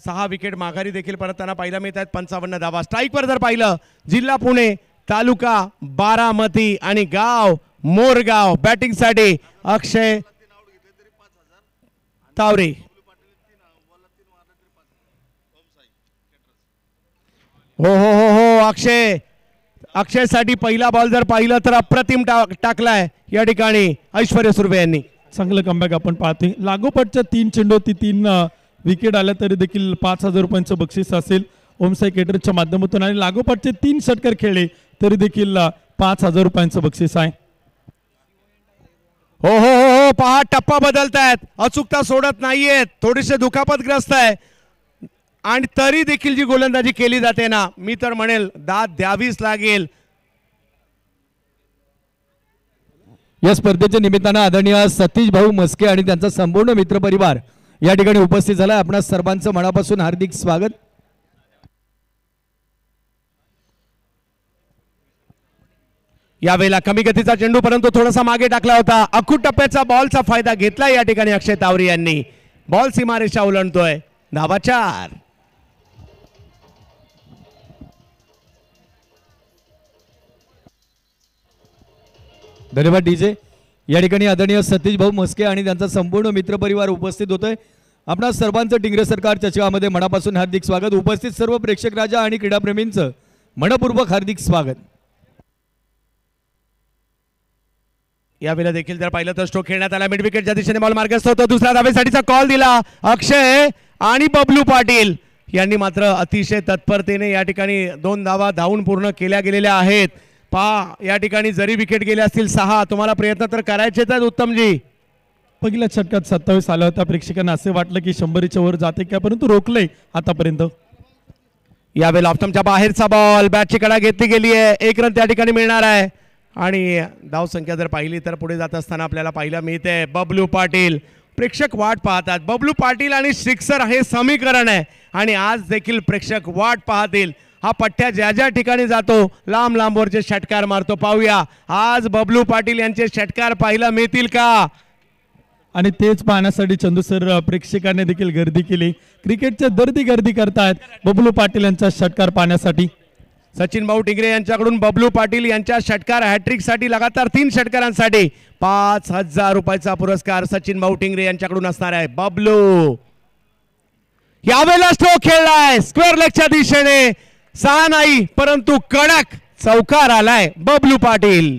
6 विकेट माघारी देखील परतताना पाहायला मिळत आहेत. 55 धावा. स्ट्राईकवर जर पाहिलं जिल्हा पुणे, तालुका बारामती आणि गाव मोरगाव. बॅटिंगसाठी अक्षय तावरे. हो हो हो हो, अक्षयसाठी पहिला बॉल जर पाहिलं तर अप्रतिम टाकलाय या ठिकाणी ऐश्वर्य सुर्वे यांनी. चांगलं कमबॅक आपण पाहतोय. लागोपाठच्या 3 चेंडूवरती 3 विकेट आल्या तरी देखील 5,000 रुपयांचं बक्षीस असेल ओमसाई केटरच्या माध्यमातून आणि लागोपाठचे 3 षटकार खेळले तरी देखील 5,000 रुपयांचं बक्षीस आहे. हो हो हो हो, पहा टप्पा बदलतायत, अचूकता सोडत नाहीयेत, थोडीसे दुखापतग्रस्त आहे आणि तरी देखील जी गोलंदाजी केली जाते ना, मी तर म्हणेल दाद द्यावीच लागेल. या स्पर्धेच्या निमित्तानं आदरणीय सतीश भाऊ मस्के आणि त्यांचा संपूर्ण मित्रपरिवार या ठिकाणी उपस्थित झाला. आपणा सर्वांचं मनापासून हार्दिक स्वागत. यावेळेला कमी गतीचा चेंडू, परंतु थोडासा मागे टाकला होता. अखूट टप्प्याचा बॉलचा फायदा घेतला या ठिकाणी अक्षय तावरे यांनी. बॉल सीमारेषा ओलांडतोय. धावा 4. धन्यवाद डीजे. या ठिकाणी आदरणीय सतीश भाऊ मस्के आणि त्यांचा संपूर्ण मित्रपरिवार उपस्थित होतोय. आपणा सर्वांचं टिंगरे सरकार चषकामध्ये मनापासून हार्दिक स्वागत. उपस्थित सर्व प्रेक्षक राजा आणि क्रीडाप्रेमींचं मनपूर्वक हार्दिक स्वागत. यावेळेला देखील जर पाहिलं तर स्ट्रोक खेळण्यात आला. मिड विकेटच्या दिशेने बॉल मार्गस्थ होतो. दुसऱ्या धावेसाठीचा कॉल दिला अक्षय आणि बबलू पाटील यांनी मात्र अतिशय तत्परतेने या ठिकाणी 2 धावा धावून पूर्ण केल्या गेलेल्या आहेत. या ठिकाणी जरी विकेट गेले असतील 6, तुम्हाला प्रयत्न तर करायचेच आहेत उत्तमजी. पहिल्या षटकात 27 आला होता. प्रेक्षकांना असे वाटलं की 100च्या वर जाते का, परंतु रोखले आतापर्यंत. यावेळेला ऑफ्टमच्या बाहेरचा बॉल, बॅटची कडा घेतली गेली आहे. 1 रन त्या ठिकाणी मिळणार आहे आणि धाव संख्या जर पाहिली तर पुढे जात असताना आपल्याला पाहायला मिळते बबलू पाटील. प्रेक्षक वाट पाहतात. बबलू पाटील आणि सिक्सर हे समीकरण आहे आणि आज देखील प्रेक्षक वाट पाहतील. हा पट्ट्या ज्या ज्या ठिकाणी जातो लांब लांबवरचे षटकार मारतो. पाहूया आज बबलू पाटील यांचे षटकार पाहायला मिळतील का. आणि तेच पाहण्यासाठी चंदू सर प्रेक्षकांनी देखील गर्दी केली. क्रिकेटच्या गर्दी करतायत बबलू पाटील यांचा षटकार पाहण्यासाठी. सचिन भाऊ टिंगरे यांच्याकडून बबलू पाटील यांच्या षटकार हॅट्रिक साठी लगातार 3 षटकारांसाठी 5,000 रुपयाचा पुरस्कार सचिन भाऊ टिंगरे यांच्याकडून असणार आहे. बबलू यावेळेला स्ट्रोक खेळलाय स्क्वेअर लेगच्या दिशेने. 6 नाही परंतु कडक चौकार आलाय बबलू पाटील.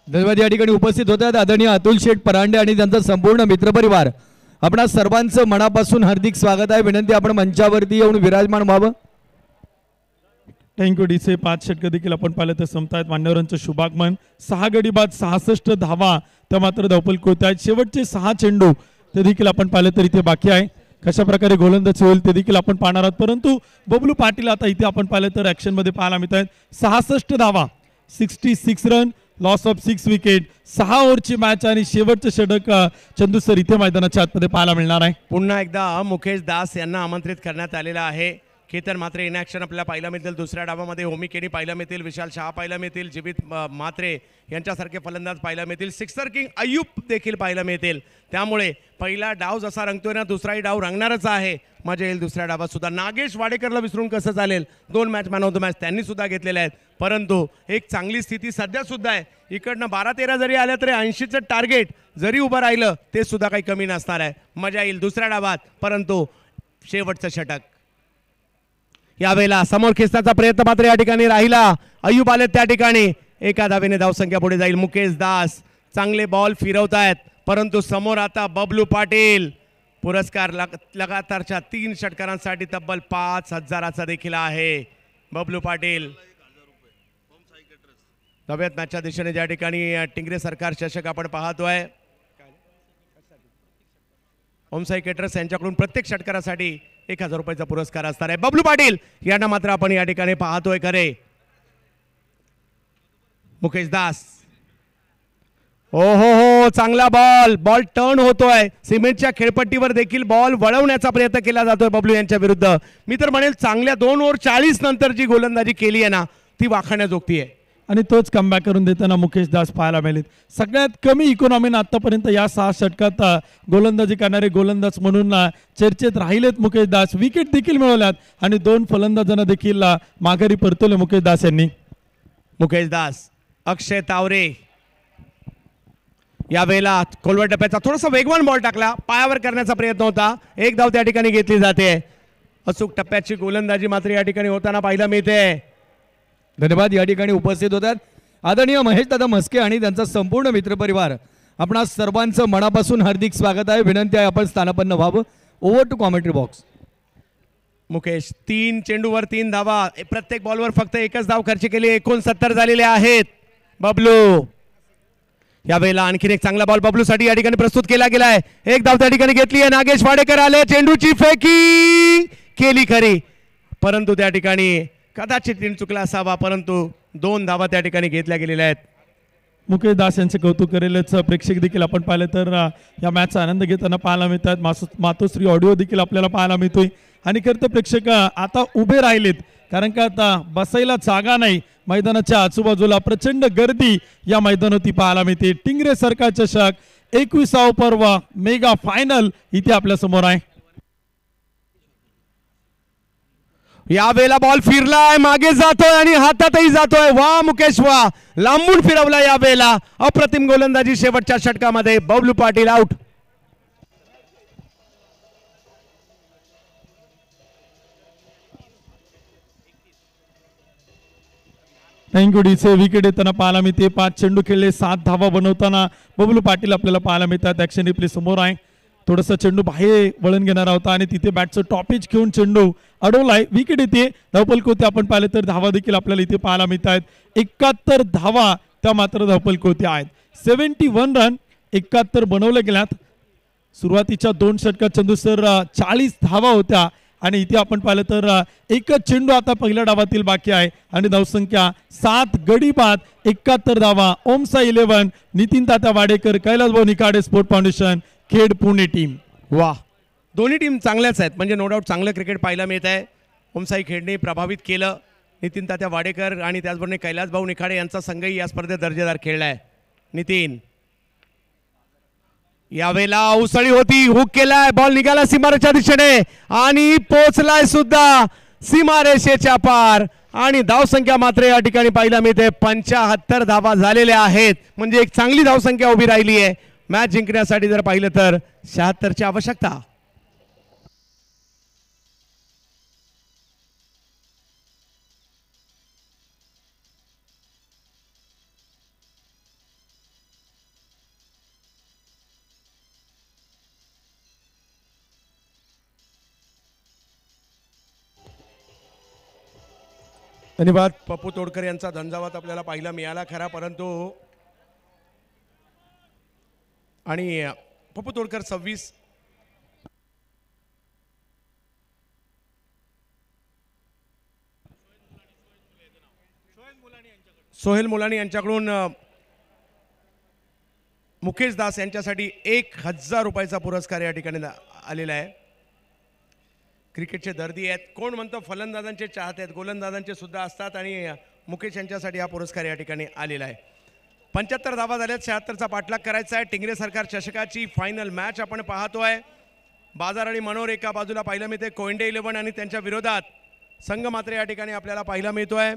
धन्यवाद. या ठिकाणी उपस्थित होतात आदरणीय अतुल शेठ परांडे आणि त्यांचा संपूर्ण मित्रपरिवार. आपणा सर्वांचं मनापासून हार्दिक स्वागत आहे. विनंती आपण मंचावरती येऊन विराजमान व्हावं. थँक्यू डीचे. 5 षटकं देखील आपण पाहिलं तर संपतायत. मान्यवरांचं शुभागमन. 6 गडी बाद 66 धावा त्या मात्र धावपल कोत आहेत. शेवटचे 6 चेंडू ते देखील आपण पाहिलं तर इथे बाकी आहे. कशा प्रकारे गोलंदाजी होईल ते देखील आपण पाहणार आहोत. परंतु बबलू पाटील आता इथे आपण पाहिलं तर ऍक्शन मध्ये पाहायला मिळत आहेत. 66 धावा, 66 रन, लॉस ऑफ 6 विकेट, 6 ओव्हरची मॅच आणि शेवटचे षटक चंदू सर इथे मैदानाच्या आतमध्ये पाहायला मिळणार आहे. पुन्हा एकदा मुकेश दास यांना आमंत्रित करण्यात आलेला आहे. केतन मात्रे इन ॲक्शन आपल्याला पाहायला मिळतील. दुसऱ्या डावामध्ये होमी केनी पाहायला मिळतील. विशाल शहा पाहायला मिळतील. जीवित मात्रे यांच्यासारखे फलंदाज पाहायला मिळतील. सिक्सर किंग अय्यूब देखील पाहायला मिळतील. त्यामुळे पहिला डाव जसा रंगतोय ना दुसराही डाव रंगणारच आहे. मजा येईल दुसऱ्या डावात सुद्धा. नागेश वाडेकरला विसरून कसं चालेल. 2 match man of the match त्यांनी सुद्धा घेतलेले आहेत. परंतु एक चांगली स्थिती सध्या सुद्धा आहे. इकडनं 12-13 जरी आल्या तरी 80चं टार्गेट जरी उभं राहिलं ते सुद्धा काही कमी नसणार आहे. मजा येईल दुसऱ्या डावात. परंतु शेवटचं षटक यावेळेला समोर खेचण्याचा प्रयत्न मात्र या ठिकाणी राहिला. अय्यूब आले त्या ठिकाणी. एका धावेने धावसंख्या पुढे जाईल. मुकेश दास चांगले बॉल फिरवतायत परंतु समोर आता बबलू पाटील. पुरस्कार लगातारच्या 3 षटकारांसाठी तब्बल 5,000चा देखील आहे. बबलू पाटील 9व्या मॅचच्या दिशेने ज्या ठिकाणी टिंगरे सरकार चषक आपण पाहतोय. ओमसाई केटरर्स यांच्याकडून प्रत्येक षटकारासाठी 1,000 रुपयाचा पुरस्कार असणार आहे. बबलू पाटील यांना मात्र आपण या ठिकाणी पाहतोय खरे. मुकेश दास हो चांगला बॉल टर्न होतोय. सिमेंटच्या खेळपट्टीवर देखील बॉल वळवण्याचा प्रयत्न केला जातोय बबलू यांच्या विरुद्ध. मी तर म्हणेल चांगल्या 2 ओव्हर 40 नंतर जी गोलंदाजी केली आहे ना ती वाखाणण्याजोगती आहे. आणि तोच कमबॅक करून देताना मुकेश दास पाहायला मिळेल. सगळ्यात कमी इकॉनॉमीनं आतापर्यंत या 6 षटकात गोलंदाजी करणारे गोलंदाज म्हणून चर्चेत राहिलेत मुकेश दास. विकेट देखील मिळवल्यात आणि 2 फलंदाजांना देखील माघारी परतवले मुकेश दास यांनी. मुकेश दास, अक्षय तावरे यावेळेला खोलवर टप्प्याचा थोडासा वेगवान बॉल टाकला. पायावर करण्याचा प्रयत्न होता. 1 धाव त्या ठिकाणी घेतली जाते. अचूक टप्प्याची गोलंदाजी मात्र या ठिकाणी होताना पाहायला मिळते. धन्यवाद. या ठिकाणी उपस्थित होतात आदरणीय महेश दादा मस्के आणि त्यांचा संपूर्ण मित्रपरिवार. आपणा सर्वांचं मनापासून हार्दिक स्वागत आहे. विनंती आहे आपण स्थानापन्न व्हावं. Over to commentary box. Mukesh 3 चेंडूवर 3 धावा. प्रत्येक बॉलवर फक्त 1च धाव खर्च केली. 69 झालेले आहेत. बबलू यावेळेला आणखीन एक चांगला बॉल बबलूसाठी या ठिकाणी प्रस्तुत केला गेलाय. 1 धाव त्या ठिकाणी घेतली आहे. नागेश वाडेकर आले. चेंडूची फेकी केली खरी परंतु त्या ठिकाणी कदाचित टीम चुकला असावा परंतु 2 धावा त्या ठिकाणी घेतल्या गेलेल्या आहेत. मुकेश दास यांचे कौतुक करेलच प्रेक्षक देखील आपण पाहिलं तर या मॅचचा आनंद घेताना पाहायला मिळतात. मातोश्री ऑडिओ देखील आपल्याला पाहायला मिळतोय. आणि खरं तर प्रेक्षक आता उभे राहिलेत कारण का आता बसायला जागा नाही. मैदानाच्या आजूबाजूला प्रचंड गर्दी या मैदानावरती पाहायला मिळते. टिंगरे सरकार चषक 21वा पर्व मेगा फायनल इथे आपल्या समोर आहे. यावेळेला बॉल फिरलाय, मागे जातोय आणि हातातही जातोय. वा मुकेश वा, लांबून फिरवला यावेळेला. अप्रतिम गोलंदाजी शेवटच्या षटकामध्ये. बबलू पाटील आउट. थँक्यू डीचे. विकेट येताना पाहायला मिळते. 5 चेंडू खेळले, 7 धावा बनवताना बबलू पाटील आपल्याला पाहायला मिळतात. ऍक्शन रिप्ले समोर आहे. थोडासा चेंडू बाहेर वळण घेणारा होता आणि तिथे बॅटचं टॉपेज घेऊन चेंडू अडवलाय. विकेट येते. धावपलकोते आपण पाहिले तर धावा देखील आपल्याला इथे पाहायला मिळत आहेत. 71 धावा त्या मात्र धावपलकोते आहेत. 71 रन 71 बनवले गेल्यात. सुरुवातीच्या 2 षटकात चंदू सर 40 धावा होत्या आणि इथे आपण पाहिलं तर एकच चेंडू आता पहिल्या डावातील बाकी आहे आणि धावसंख्या 7 गडी बाद 71 धावा. ओमसा 11, नितीन तात्या वाडेकर, कैलास भाऊ Nikhade, sport foundation, Khed Pune team. वा, दोन्ही टीम चांगल्याच आहेत. म्हणजे नो डाऊट चांगलं क्रिकेट पाहायला मिळत आहे. ओमसाई खेडने प्रभावित केलं. नितीन तात्या वाडेकर आणि त्याचबरोबर कैलास भाऊ निखाडे यांचा संघही या स्पर्धेत दर्जेदार खेळलाय. नितीन, यावेळेला उसळी होती, हुक केलाय, बॉल निघाला सीमारेषेच्या दिशेने आणि पोचलाय सुद्धा सीमारेषेच्या पार. आणि धावसंख्या मात्र या ठिकाणी पाहायला मिळते. 75 धावा झालेल्या आहेत. म्हणजे एक चांगली धावसंख्या उभी राहिली आहे. मॅच जिंकण्यासाठी जर पाहिलं तर 76 ची आवश्यकता. धन्यवाद. पप्पू तोडकर यांचा झंझावात आपल्याला पाहायला मिळाला खरा, परंतु आणि पप्पू तोडकर 26, सोहेल मुलानी यांच्याकडून मुकेश दास यांच्यासाठी 1000 रुपयाचा पुरस्कार या ठिकाणी आलेला आहे. क्रिकेटचे दर्दी आहेत. कोण म्हणतो फलंदाजांचे चाहते आहेत, गोलंदाजांचे सुद्धा असतात आणि मुकेश यांच्यासाठी हा पुरस्कार या ठिकाणी आलेला आहे. 75 धावा झाल्यात. 76चा पाठलाग करायचा आहे. टिंगरे सरकार चषकाची फायनल मॅच आपण पाहतोय. बाजार आणि मनोर एका बाजूला पाहायला मिळते. कोयंडे 11 आणि त्यांच्या विरोधात संघ मात्र या ठिकाणी आपल्याला पाहायला मिळतोय.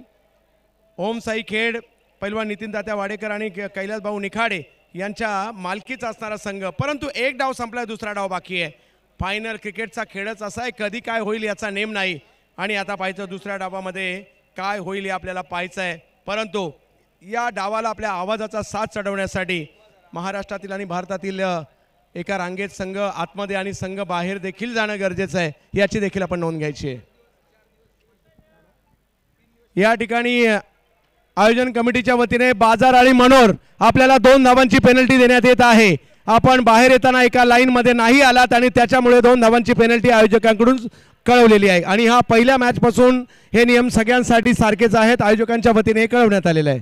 ओम साई खेड, पैलवान नितीन तात्या वाडेकर आणि कैलास भाऊ निखाडे यांच्या मालकीचा असणारा संघ. परंतु एक डाव संपलाय, दुसरा डाव बाकी आहे. फायनल क्रिकेटचा खेळच असा आहे, कधी काय होईल याचा नेम नाही. आणि आता पाहायचं दुसऱ्या डावामध्ये काय होईल हे आपल्याला पाहायचं आहे. परंतु या डावाला आपल्या आवाजाचा साथ चढवण्यासाठी महाराष्ट्रातील आणि भारतातील एका रांगेत संघ आतमध्ये आणि संघ बाहेर देखील जाणं गरजेचं आहे. याची देखील आपण नोंद घ्यायची आहे. या ठिकाणी आयोजन कमिटीच्या वतीने बाजार आणि मनोर आपल्याला 2 धावांची पेनल्टी देण्यात येत आहे. आपण बाहेर येताना एका लाईन मध्ये नाही आलात आणि त्याच्यामुळे 2 धावांची पेनल्टी आयोजकांकडून कळवलेली आहे. आणि हा पहिल्या मॅच पासून हे नियम सगळ्यांसाठी सारखेच आहेत. आयोजकांच्या वतीने कळवण्यात आलेलं आहे.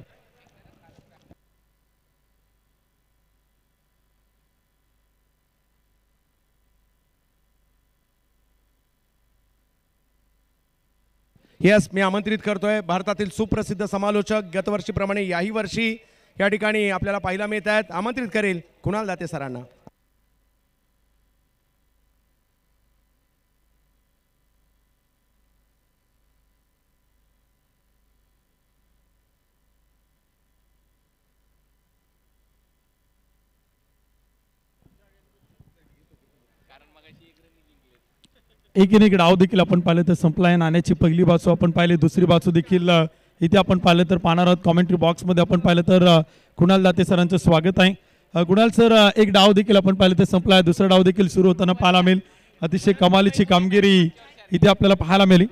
यस, मी आमंत्रित करतोय भारतातील सुप्रसिद्ध समालोचक, गतवर्षीप्रमाणे याही वर्षी या ठिकाणी आपल्याला पाहायला मिळत आहेत. आमंत्रित करेल कुणाल दाते सरांना. एक डाव देखील आपण पाहिले तर संपलाय. नाण्याची पहिली बाजू आपण पाहिली, दुसरी बाजू देखील इथे आपण पाहिलं तर पाहणार आहोत. कॉमेंट्री बॉक्समध्ये आपण पाहिलं तर कुणाल दाते सरांचं स्वागत आहे. कुणाल सर, एक डाव देखील आपण पाहिलं तर संपलाय, दुसरा डाव देखील सुरू होताना पाहायला मिळेल. अतिशय कमालीची कामगिरी इथे आपल्याला पाहायला मिळेल.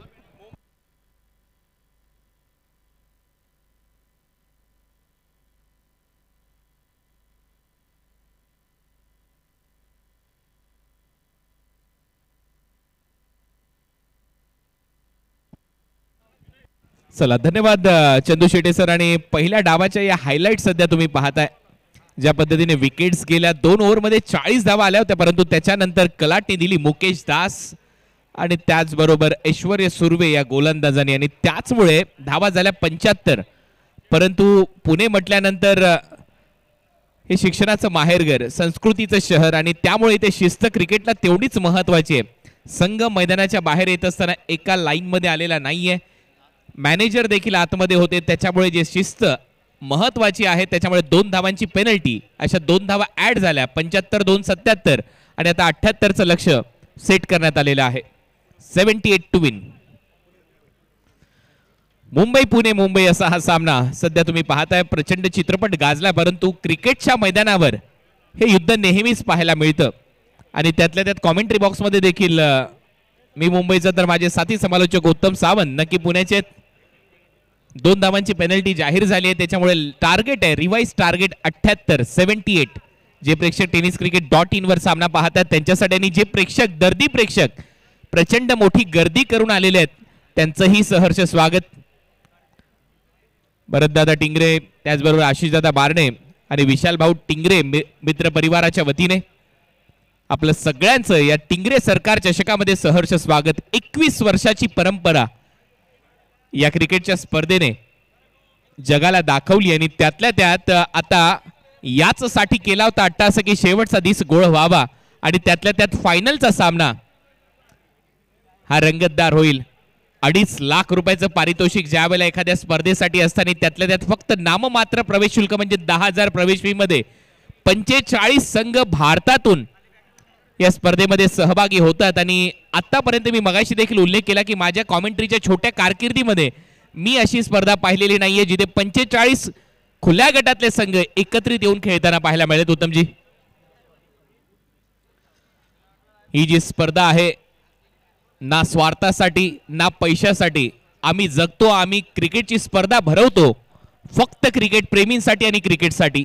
चला, धन्यवाद चंदू शेटे सर. आणि पहिल्या डावाच्या या हायलाइट सध्या तुम्ही पाहताय, ज्या पद्धतीने विकेट्स गेल्या. 2 ओव्हरमध्ये 40 धावा आल्या होत्या, परंतु त्याच्यानंतर कलाटणी दिली मुकेश दास आणि त्याचबरोबर ऐश्वर्य सुर्वे या गोलंदाजांनी आणि त्याचमुळे धावा झाल्या 75. परंतु पुणे म्हटल्यानंतर हे शिक्षणाचं माहेरघर, संस्कृतीचं शहर आणि त्यामुळे ते शिस्त क्रिकेटला तेवढीच महत्वाची आहे. संघ मैदानाच्या बाहेर येत असताना एका लाईन मध्ये आलेला नाहीये. मॅनेजर देखील आतमध्ये होते, त्याच्यामुळे जे शिस्त महत्वाची आहे त्याच्यामुळे 2 धावांची पेनल्टी, अशा 2 धावा ऍड झाल्या. 75-2-77 आणि आता 78चं लक्ष सेट करण्यात आलेलं आहे. 78 टू विन. मुंबई पुणे मुंबई असा हा सामना सध्या तुम्ही पाहताय. प्रचंड चित्रपट गाजला, परंतु क्रिकेटच्या मैदानावर हे युद्ध नेहमीच पाहायला मिळतं. आणि त्यातल्या त्यात कॉमेंट्री बॉक्समध्ये देखील मी मुंबईचा तर माझे साथी समालोचक उत्तम सावंत, नक्की पुण्याचे 2 धावांची पेनल्टी जाहीर झाली आहे. त्याच्यामुळे टार्गेट आहे रिवाइज टार्गेट 78. जे प्रेक्षक tenniscricket.in वर सामना पाहतात त्यांच्यासाठी आणि जे प्रेक्षक दर्दी प्रेक्षक प्रचंड मोठी गर्दी करून आलेले आहेत त्यांचंही सहर्ष स्वागत. भरतदादा टिंगरे, त्याचबरोबर आशिषदादा बारणे आणि विशाल भाऊ टिंगरे मित्र परिवाराच्या वतीने आपलं सगळ्यांचं या टिंगरे सरकार चषकामध्ये सहर्ष स्वागत. 21 वर्षाची परंपरा या क्रिकेटच्या स्पर्धेने जगाला दाखवली आणि त्यातल्या त्यात आता याच साठी केला होता अट्टास की शेवटचा दिस गोळ व्हावा आणि त्यातल्या त्यात फायनलचा सामना हा रंगतदार होईल. 2.5 लाख रुपयाचं पारितोषिक ज्यावेळेला एखाद्या स्पर्धेसाठी असताना त्यातल्या त्यात फक्त नाममात्र प्रवेश शुल्क म्हणजे 10,000 प्रवेश फी मध्ये 45 संघ भारतातून या स्पर्धेमध्ये सहभागी होतात. आणि आतापर्यंत मी मगाशी देखील उल्लेख केला की माझ्या कॉमेंट्रीच्या छोट्या कारकिर्दीमध्ये मी अशी स्पर्धा पाहिलेली नाहीये जिथे 45 खुल्या गटातले संघ एकत्रित येऊन खेळताना पाहायला मिळत. उत्तमजी, ही जी स्पर्धा आहे ना स्वार्थासाठी ना पैशासाठी आम्ही जगतो, आम्ही क्रिकेटची स्पर्धा भरवतो फक्त क्रिकेट प्रेमींसाठी आणि क्रिकेटसाठी.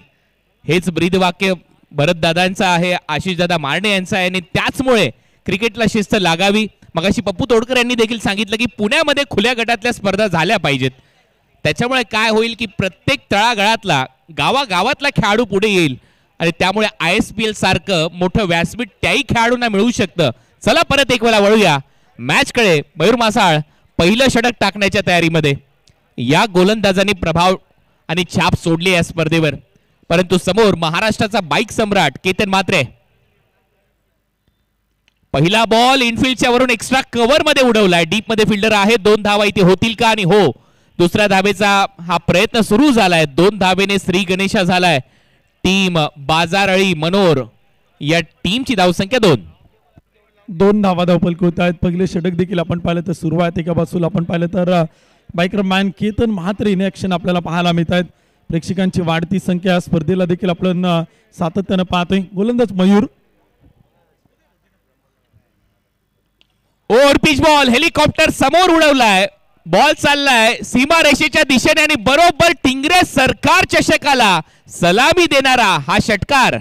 हेच ब्रीदवाक्य भरतदादांचं आहे, आशिषदादा मारणे यांचं आहे आणि त्याचमुळे क्रिकेटला शिस्त लागावी. मगाशी पप्पू तोडकर यांनी देखील सांगितलं की पुण्यामध्ये खुल्या गटातल्या स्पर्धा झाल्या पाहिजेत. त्याच्यामुळे काय होईल की प्रत्येक तळागाळातला गावागावातला खेळाडू पुढे येईल आणि त्यामुळे ISPL सारखं मोठं व्यासपीठ त्याही खेळाडूंना मिळू शकतं. चला परत एक वेळा वळूया मॅचकडे. मयूर मासाळ पहिलं षटक टाकण्याच्या तयारीमध्ये. या गोलंदाजांनी प्रभाव आणि छाप सोडली या स्पर्धेवर, परंतु समोर महाराष्ट्राचा बाईक सम्राट केतन म्हात्रे. पहिला बॉल इनफिल्डच्या वरून एक्स्ट्रा कव्हर मध्ये उडवलाय. डीप मध्ये फिल्डर आहे. 2 धावा इथे होतील का? आणि हो, दुसऱ्या धावेचा हा प्रयत्न सुरू झालाय. 2 धावेने श्री गणेशा झालाय. टीम बाजारळी मनोर या टीमची धावसंख्या 2 धावा धावपलक होत आहेत. पहिले षटक देखील आपण पाहिलं तर सुरुवात एका बाजूला आपण पाहिलं तर biker man Ketan Mhatre in action आपल्याला पाहायला मिळत आहेत. प्रेक्षकांची वाढती संख्या स्पर्धेला देखील आपण सातत्यानं पाहतोय. गोलंदाज Mayur. Over pitch ball helicopter समोर उडवलाय. बॉल चाललाय सीमारेषेच्या दिशेने आणि बरोबर टिंगरे सरकार चषकाला सलामी देणारा हा षटकार.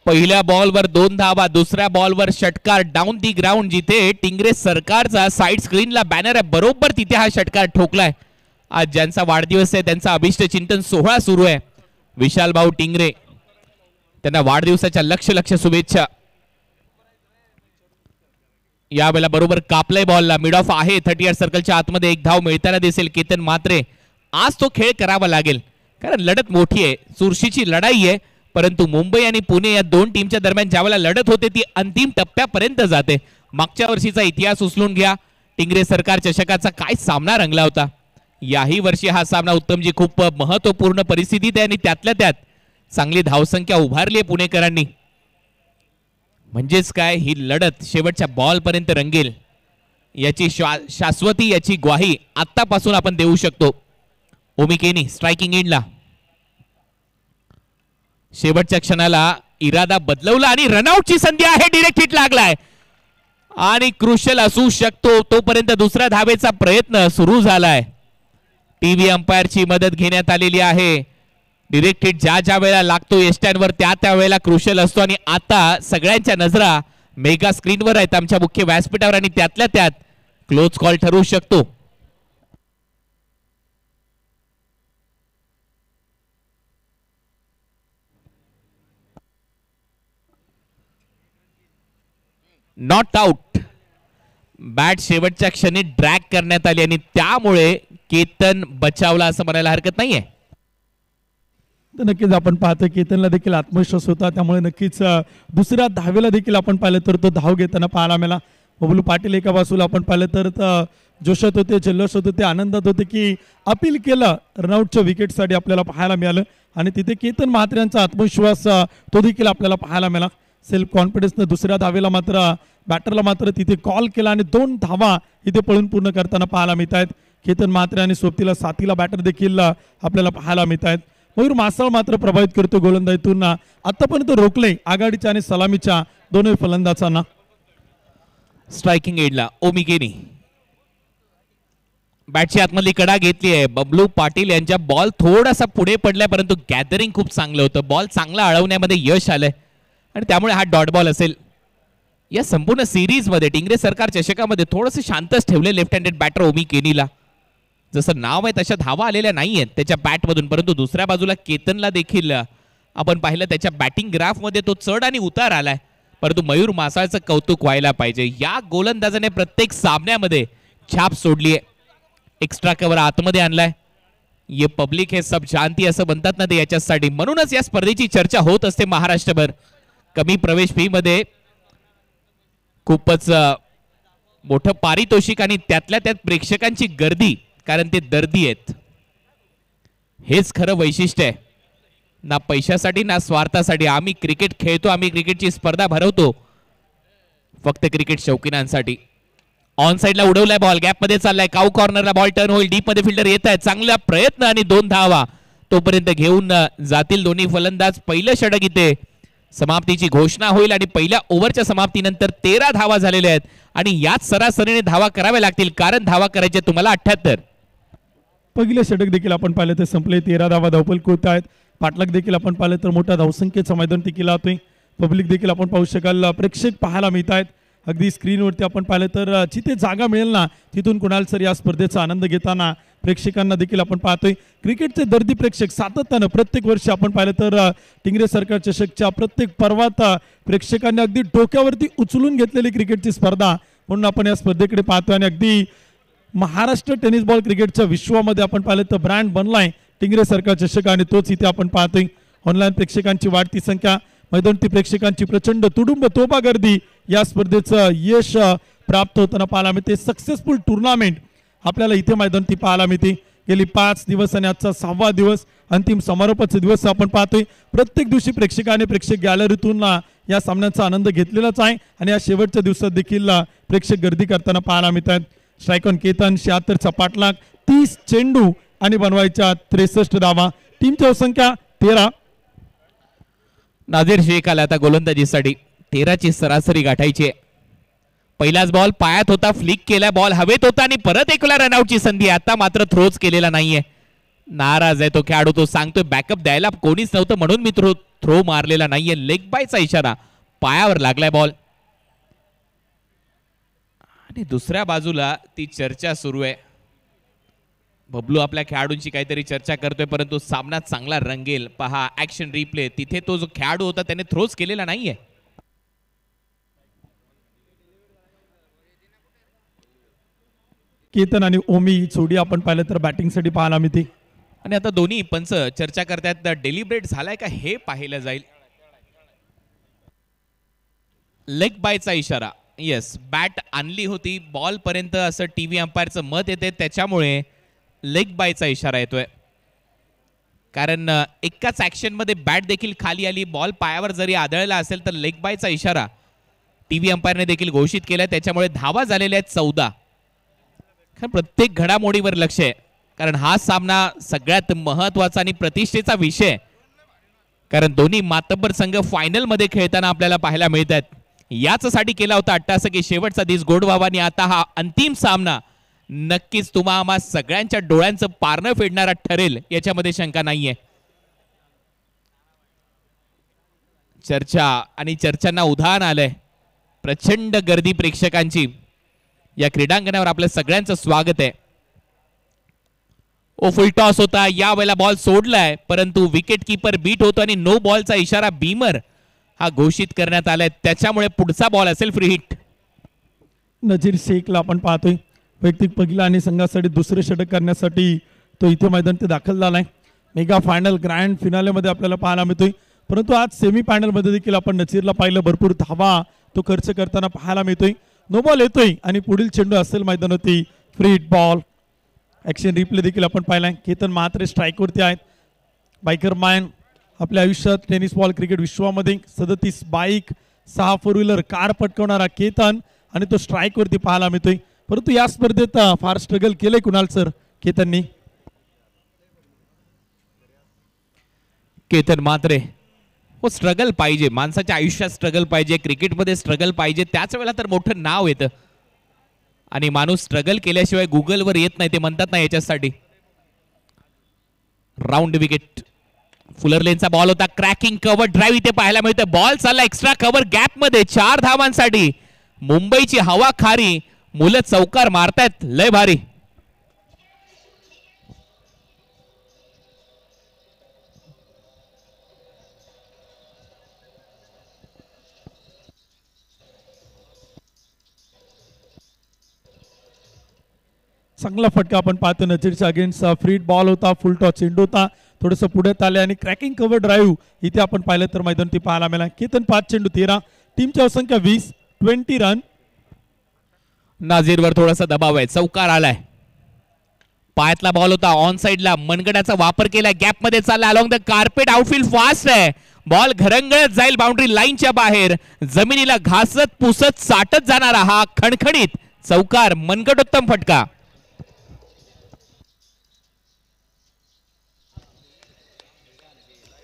पहिल्या बॉलवर 2 धावा, दुसऱ्या बॉलवर षटकार डाऊन दी ग्राउंड. जिथे टिंगरे सरकारचा साइड स्क्रीनला बॅनर आहे बरोबर तिथे हा षटकार ठोकलाय. आज ज्यांचा वाढदिवस आहे त्यांचा अभिष्ट चिंतन सोहळा सुरू आहे. विशाल भाऊ टिंगरे, त्यांना वाढदिवसाच्या लक्ष शुभेच्छा. यावेळेला बरोबर कापलाय बॉलला. मिड ऑफ आहे 38 सर्कलच्या आतमध्ये. 1 धाव मिळताना दिसेल केतन म्हात्रे. आज तो खेळ करावा लागेल कारण लढत मोठी आहे, चुरशीची लढाई आहे. परंतु मुंबई आणि पुणे या 2 टीमच्या दरम्यान ज्यावेळेला लढत होते ती अंतिम टप्प्यापर्यंत जाते. मागच्या वर्षीचा इतिहास उचलून घ्या. टिंगरे सरकार चषकाचा काय सामना रंगला होता. याही वर्षी हा सामना उत्तमजी खूप महत्वपूर्ण परिस्थितीत आहे आणि त्यातल्या त्यात चांगली धावसंख्या उभारली आहे पुणेकरांनी. म्हणजेच काय, ही लढत शेवटच्या बॉल पर्यंत रंगेल याची शाश्वती, याची ग्वाही आतापासून आपण देऊ शकतो. ओमी केनी स्ट्रायकिंग एंडला. शेवटच्या क्षणाला इरादा बदलवला आणि रनआउटची संधी आहे. डिरेक्ट हिट लागलाय आणि क्रुशियल असू शकतो तोपर्यंत दुसऱ्या धावेचा प्रयत्न सुरू झालाय. टीव्ही अंपायरची मदत घेण्यात आलेली आहे. डिरेक्ट हिट ज्या वेळेला लागतो एस्टॅनवर त्या वेळेला क्रुशियल असतो आणि आता सगळ्यांच्या नजरा मेगा स्क्रीनवर आहेत आमच्या मुख्य व्यासपीठावर आणि त्यातल्या त्यात क्लोज कॉल ठरू शकतो. Not out. बॅट शेवटच्या क्षणी ड्रॅग करण्यात आली आणि त्यामुळे केतन बचावला असं म्हणायला हरकत नाहीये. तर नक्कीच आपण पाहतो केतनला देखील आत्मविश्वास होता, त्यामुळे नक्कीच दुसऱ्या धावेला देखील आपण पाहिलं तर तो धाव घेताना पाहायला मिळाला. बबलू पाटील एका बाजूला आपण पाहिलं तर जोशात होते, जल्लोषात होते, आनंदात होते की अपील केलं रनआउटच्या विकेटसाठी आपल्याला पाहायला मिळालं. आणि तिथे केतन म्हात्रे आत्मविश्वास तो देखील आपल्याला पाहायला मिळाला. सेल्फ कॉन्फिडन्सनं दुसऱ्या धावेला मात्र बॅटरला मात्र तिथे कॉल केला आणि 2 धावा इथे पळून पूर्ण करताना पाहायला मिळत आहेत. केतन म्हात्रे आणि सोबतीला साथीला बॅटर देखील आपल्याला पाहायला मिळत आहेत. मयूर मासाळ मात्र प्रभावित करतो गोलंदाजीतून, आतापर्यंत रोखले आघाडीच्या आणि सलामीच्या दोन्ही फलंदाजांना. स्ट्रायकिंग एडला ओमी केनी बॅटची आतमधली कडा घेतली आहे. बबलू पाटील यांच्या बॉल थोडासा पुढे पडलाय, परंतु गॅदरिंग खूप चांगलं होतं. बॉल चांगला अडवण्यामध्ये यश आलंय आणि त्यामुळे हा डॉट बॉल असेल. या संपूर्ण सिरीज मध्ये टिंगरे सरकार चषकामध्ये थोडंसं शांतच ठेवले लेफ्ट हँडेड बॅटर ओमी केनीला. जसं नाव आहे तशा धावा आलेल्या नाहीयेत त्याच्या बॅटमधून, परंतु दुसऱ्या बाजूला केतनला देखील आपण पाहिलं त्याच्या बॅटिंग ग्राफमध्ये तो चढ आणि उतार आलाय. परंतु मयूर मासाळचं कौतुक व्हायला पाहिजे. या गोलंदाजाने प्रत्येक सामन्यामध्ये छाप सोडली आहे. एक्स्ट्रा कव्हर आतमध्ये आणलाय. ये पब्लिक हे सब जानती असं म्हणतात ना ते याच्यासाठी. म्हणूनच या स्पर्धेची चर्चा होत असते महाराष्ट्रभर. कमी प्रवेश फी मध्ये खूपच मोठं पारितोषिक आणि त्यातल्या त्यात प्रेक्षकांची गर्दी, कारण ते दर्दी आहेत. हेच खरं वैशिष्ट्य आहे. ना पैशासाठी ना स्वार्थासाठी. आम्ही क्रिकेट खेळतो, आम्ही क्रिकेटची स्पर्धा भरवतो फक्त क्रिकेट शौकीनांसाठी. ऑन साइडला उडवलाय बॉल, गॅप मध्ये चाललाय, काऊ कॉर्नरला बॉल टर्न होईल, डीप मध्ये फिल्डर येत आहे. चांगला प्रयत्न आणि 2 धावा तोपर्यंत घेऊन जातील दोन्ही फलंदाज. पहिलं षटक इथे समाप्तीची घोषणा होईल आणि पहिल्या ओव्हरच्या समाप्तीनंतर 13 धावा झालेल्या आहेत आणि याच सरासरीने धावा कराव्या लागतील, कारण धावा करायचे तुम्हाला 78. पहिले षटक देखील आपण पाहिलं तर संपले. 13 धावा धावपल होत आहेत. पाठलाग देखील आपण पाहिलं तर मोठ्या धावसंख्येचं मैदान टिकला जातोय. पब्लिक देखील आपण पाहू शकाल, प्रेक्षक पाहायला मिळत आहेत. अगदी स्क्रीनवरती आपण पाहिलं तर जिथे जागा मिळेल ना तिथून कुणाल सर या स्पर्धेचा आनंद घेताना प्रेक्षकांना देखील आपण पाहतोय. क्रिकेटचे दर्दी प्रेक्षक सातत्यानं प्रत्येक वर्षी आपण पाहिलं तर टिंगरे सरकार चषकच्या प्रत्येक पर्वात प्रेक्षकांनी अगदी डोक्यावरती उचलून घेतलेली क्रिकेटची स्पर्धा म्हणून आपण या स्पर्धेकडे पाहतोय. आणि अगदी महाराष्ट्र टेनिस बॉल क्रिकेटच्या विश्वामध्ये आपण पाहिलं तर ब्रँड बनलाय टिंगरे सरकार चषक आणि तोच इथे आपण पाहतोय. ऑनलाईन प्रेक्षकांची वाढती संख्या, मैदानी प्रेक्षकांची प्रचंड तुडुंब तोबा गर्दी या स्पर्धेचं यश प्राप्त होताना पाहायला मिळते. सक्सेसफुल टुर्नामेंट आपल्याला इथे मैदानी पाहायला मिळते. गेली 5 दिवस आणि आजचा 6वा दिवस, अंतिम समारोपाचा दिवस आपण पाहतोय. प्रत्येक दिवशी प्रेक्षकाने प्रेक्षक गॅलरीतून या सामन्याचा आनंद घेतलेलाच आहे आणि या शेवटच्या दिवसात देखील प्रेक्षक गर्दी करताना पाहायला मिळत आहेत. स्ट्रायकॉन केतन 76चा पाठलाग, 30 चेंडू आणि बनवायच्या 63 धावा. टीमची संख्या 13. नाझीर शेख आला आता गोलंदाजीसाठी. 13ची सरासरी गाठायची आहे. पहिलाच बॉल पायात होता, फ्लिक केला, बॉल हवेत होता आणि परत एकला रनआउटची संधी. आता मात्र थ्रोच केलेला नाहीये. नाराज आहे तो खेळाडू. तो सांगतोय बॅकअप द्यायला कोणीच नव्हतं म्हणून मी थ्रो मारलेला नाहीये. लेग बायचा इशारा, पायावर लागलाय बॉल. आणि दुसऱ्या बाजूला ती चर्चा सुरू आहे. बबलू आपल्या खेळाडूंची काहीतरी चर्चा करतोय, परंतु सामना चांगला रंगेल. पहा ऍक्शन रिप्ले, तिथे तो जो खेळाडू होता त्याने थ्रोच केलेला नाहीये. केतन आणि ओमी जोडी आपण पाहिलं तर बॅटिंगसाठी पाहायला मिळते. आणि आता दोन्ही पंच चर्चा करतायत, डेलिब्रेट झालाय का हे पाहिलं जाईल. लेग बायचा इशारा. येस, बॅट आणली होती बॉल पर्यंत असं टीव्ही अंपायरचं मत येते, त्याच्यामुळे लेग बायचा इशारा येतोय. कारण एकाच ऍक्शन मध्ये बॅट देखील खाली आली, बॉल पायावर जरी आदळला असेल तर लेग बायचा इशारा टीव्ही अंपायरने देखील घोषित केलाय. त्याच्यामुळे धावा झालेल्या आहेत 14. प्रत्येक घडामोडीवर लक्ष आहे, कारण हा सामना सगळ्यात महत्वाचा आणि प्रतिष्ठेचा विषय, कारण दोन्ही मातब्बर संघ फायनल मध्ये खेळताना आपल्याला पाहायला मिळतात. याचसाठी केला होता अट्टास की शेवटचा दिस गोड व्हावा आणि आता हा अंतिम सामना नक्कीच आम्हा सगळ्यांच्या डोळ्यांचं पारणं फेडणारा ठरेल, याच्यामध्ये शंका नाहीये. चर्चा आणि चर्चांना उधाण आलंय. प्रचंड गर्दी प्रेक्षकांची या क्रीडांगणावर आपल्या सगळ्यांचं स्वागत आहे. फुल टॉस होता, या वेळेला बॉल सोडलाय, परंतु विकेट कीपर बीट होतो आणि नो बॉलचा इशारा बीमर हा घोषित करण्यात आलाय. त्याच्यामुळे पुढचा बॉल असेल फ्री हिट. नजीर शेखला आपण पाहतोय वैयक्तिक पहिला आणि संघासाठी दुसरे षटक करण्यासाठी तो इथे मैदान ते दाखल झालाय. मेगा फायनल ग्रँड फिनालेमध्ये आपल्याला पाहायला मिळतोय. परंतु आज सेमी फायनलमध्ये देखील आपण नजीरला पाहिलं, भरपूर धावा तो खर्च करताना पाहायला मिळतोय. नो बॉल येतोय आणि पुढील चेंडू असेल मैदानावरती free hit ball. Action replay देखील आपण पाहिलाय. केतन म्हात्रे स्ट्राईकवरती आहेत. बायकर मॅन आपल्या आयुष्यात टेनिस बॉल क्रिकेट विश्वामध्ये 37 बाईक 6 फोर व्हीलर कार पटकवणारा केतन आणि तो स्ट्राईकवरती पाहायला मिळतोय. परंतु या स्पर्धेत फार स्ट्रगल केलंय कुणाल सर केतननी. केतन म्हात्रे हो, स्ट्रगल पाहिजे, माणसाच्या आयुष्यात स्ट्रगल पाहिजे, क्रिकेटमध्ये स्ट्रगल पाहिजे, त्याच वेळेला तर मोठं नाव येतं आणि माणूस स्ट्रगल केल्याशिवाय गुगलवर येत नाही, ते म्हणतात ना याच्यासाठी. Round wicket. फुलर लेनचा बॉल होता, क्रॅकिंग कव्हर ड्राईव्ह इथे पाहायला मिळतं. बॉल चालला एक्स्ट्रा कव्हर गॅप मध्ये 4 धावांसाठी. मुंबईची हवा खारी, मुलं चौकार मारतायत, लय भारी. चांगला फटका आपण पाहतो. नजीरच्या अगेन्स्ट फ्री बॉल होता, फुल टॉस चेंडू होता, थोडंसं पुढे आले आणि क्रॅकिंग कव्हर ड्राईव्ह इथे आपण पाहिलं तर मैदान ती पाहायला मिळाला. केतन 5 चेंडू 13, टीमची संख्या 20, 20 रन. नाझीरवर थोडासा दबाव आहे, चौकार आलाय. पायातला बॉल होता, ऑन साइडला मनगडाचा वापर केला, गॅप मध्ये चालला along the carpet. Outfield fast आहे, बॉल घरंगळत जाईल बाउंड्री लाईनच्या बाहेर. जमिनीला घासत पुसत साठत जाणारा हा खणखणीत चौकार, मनगटोत्तम फटका.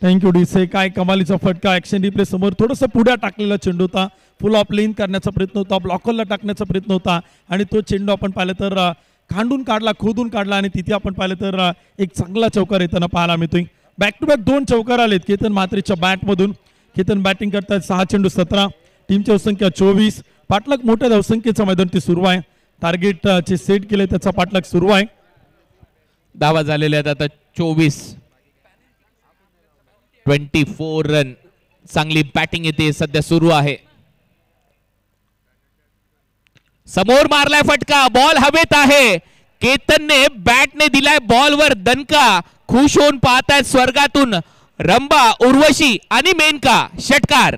थँक्यू डीसे. काय कमालीचा फटका. ऍक्शन रिप्ले समोर थोडंसं पुढे टाकलेला चेंडू होता, फुल ऑफ लेन करण्याचा प्रयत्न होता, ब्लॉकरला टाकण्याचा प्रयत्न होता आणि तो चेंडू आपण पाहिलं तर खांडून काढला, खोदून काढला आणि तिथे आपण पाहिलं तर एक चांगला चौकार येताना पाहायला मिळतोय. बॅक टू बॅक 2 चौकार आलेत केतन म्हात्रेच्या बॅटमधून. केतन बॅटिंग करतात, 6 चेंडू 17, टीमची धावसंख्या 24. पाठलाग मोठ्या धावसंख्येचं मैदान ते सुरू आहे. टार्गेट चे सेट केले, त्याचा पाठलाग सुरू आहे. धावा झालेल्या आहेत आता 24. 24 रन. चांगली बॅटिंग येते सध्या सुरू आहे. समोर मारलाय फटका, बॉल हवेत आहे. केतनने बॅटने दिलाय बॉलवर दणका. खुश होऊन पाहतायत स्वर्गातून रंबा, उर्वशी आणि मेनका. षटकार.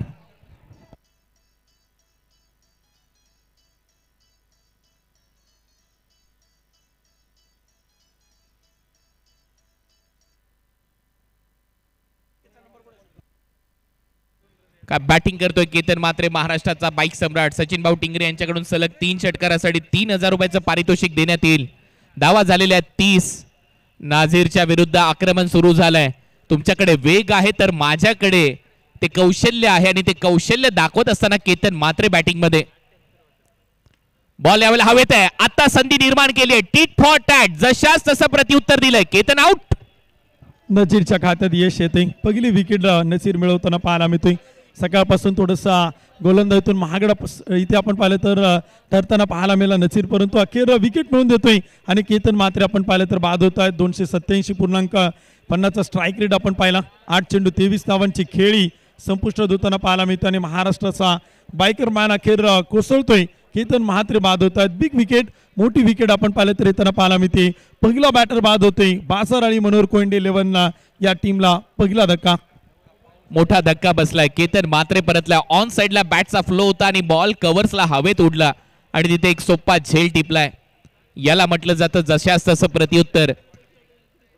का बॅटिंग करतोय केतन म्हात्रे, महाराष्ट्राचा बाईक सम्राट. सचिन भाऊ टिंगरे यांच्याकडून सलग 3 षटकारासाठी 3000 रुपयाचं पारितोषिक देण्यात येईल. धावा झालेल्या 30. नाझीरच्या विरुद्ध आक्रमण सुरू झालंय. तुमच्याकडे वेग आहे तर माझ्याकडे ते कौशल्य आहे आणि ते कौशल्य दाखवत असताना केतन म्हात्रे बॅटिंग मध्ये. बॉल यावेळेला हवेत आहे, आता संधी निर्माण केली आहे. टीट फॉर टॅट, जशाच तसं प्रत्युत्तर दिलंय. केतन आउट. नजीरच्या खात्यात यश येते. पहिली विकेट नजीर मिळवताना पाहायला मिळतोय. सकाळपासून थोडंसा गोलंदाजीतून महागडा इथे आपण पाहिलं तर ठरताना पाहायला मिळाला नजीर, परंतु अखेर विकेट मिळवून देतोय. आणि केतन म्हात्रे आपण पाहिलं तर बाद होत आहेत. 287.50 स्ट्राईक रेट आपण पाहिला. 8 चेंडू 23 धावांची खेळी संपुष्टात होताना पाहायला मिळतं आणि महाराष्ट्राचा बायकर मॅन अखेर कोसळतोय. केतन म्हात्रे बाद होत आहेत. बिग विकेट, मोठी विकेट आपण पाहिलं तर येताना पाहायला मिळते. पहिला बॅटर बाद होतोय. बाजार आणि मनोहर कोंडे 11 या टीमला पहिला धक्का. मोठा धक्का बसलाय. केतन म्हात्रे परतला. ऑन साइडला बॅटचा फ्लो होता आणि बॉल कव्हर्सला हवेत उडला आणि तिथे एक सोपा झेल टिपलाय. याला म्हटलं जातं जशास तसं प्रत्युत्तर.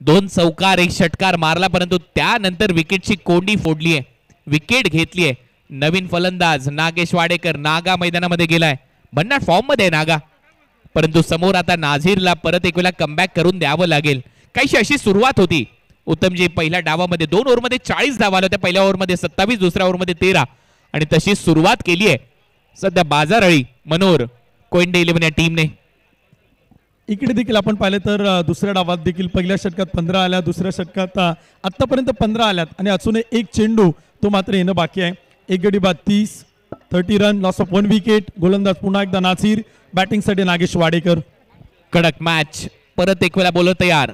2 चौकार 1 षटकार मारला, परंतु त्यानंतर विकेटची कोंडी फोडली आहे, विकेट घेतली आहे. नवीन फलंदाज नागेश वाडेकर नागा मैदानामध्ये गेलाय. भन्नाट फॉर्म मध्ये आहे नागा, परंतु समोर आता नाझीरला परत एक वेळा कमबॅक करून द्यावं लागेल. काहीशी अशी सुरुवात होती उत्तमजी. पहिल्या डावामध्ये 2 ओव्हरमध्ये 40 धावा आल्या होत्या. पहिल्या ओव्हरमध्ये 27, दुसऱ्या ओव्हरमध्ये 13 आणि तशी सुरुवात केली आहे सध्या बाजारळी मनोहर कोइंडे 11 या टीमने. इकडे देखील आपण पाहिलं तर दुसऱ्या डावात देखील पहिल्या षटकात 15 आल्या, दुसऱ्या षटकात आतापर्यंत 15 आल्यात आणि अजून एक चेंडू तो मात्र येणं बाकी आहे. एक गडी बाद 30, 30 रन, लॉस ऑफ 1 विकेट. गोलंदाज पुन्हा एकदा नाझीर, बॅटिंग साठी नागेश वाडेकर. कडक मॅच. परत एक वेळा बॉलर तयार.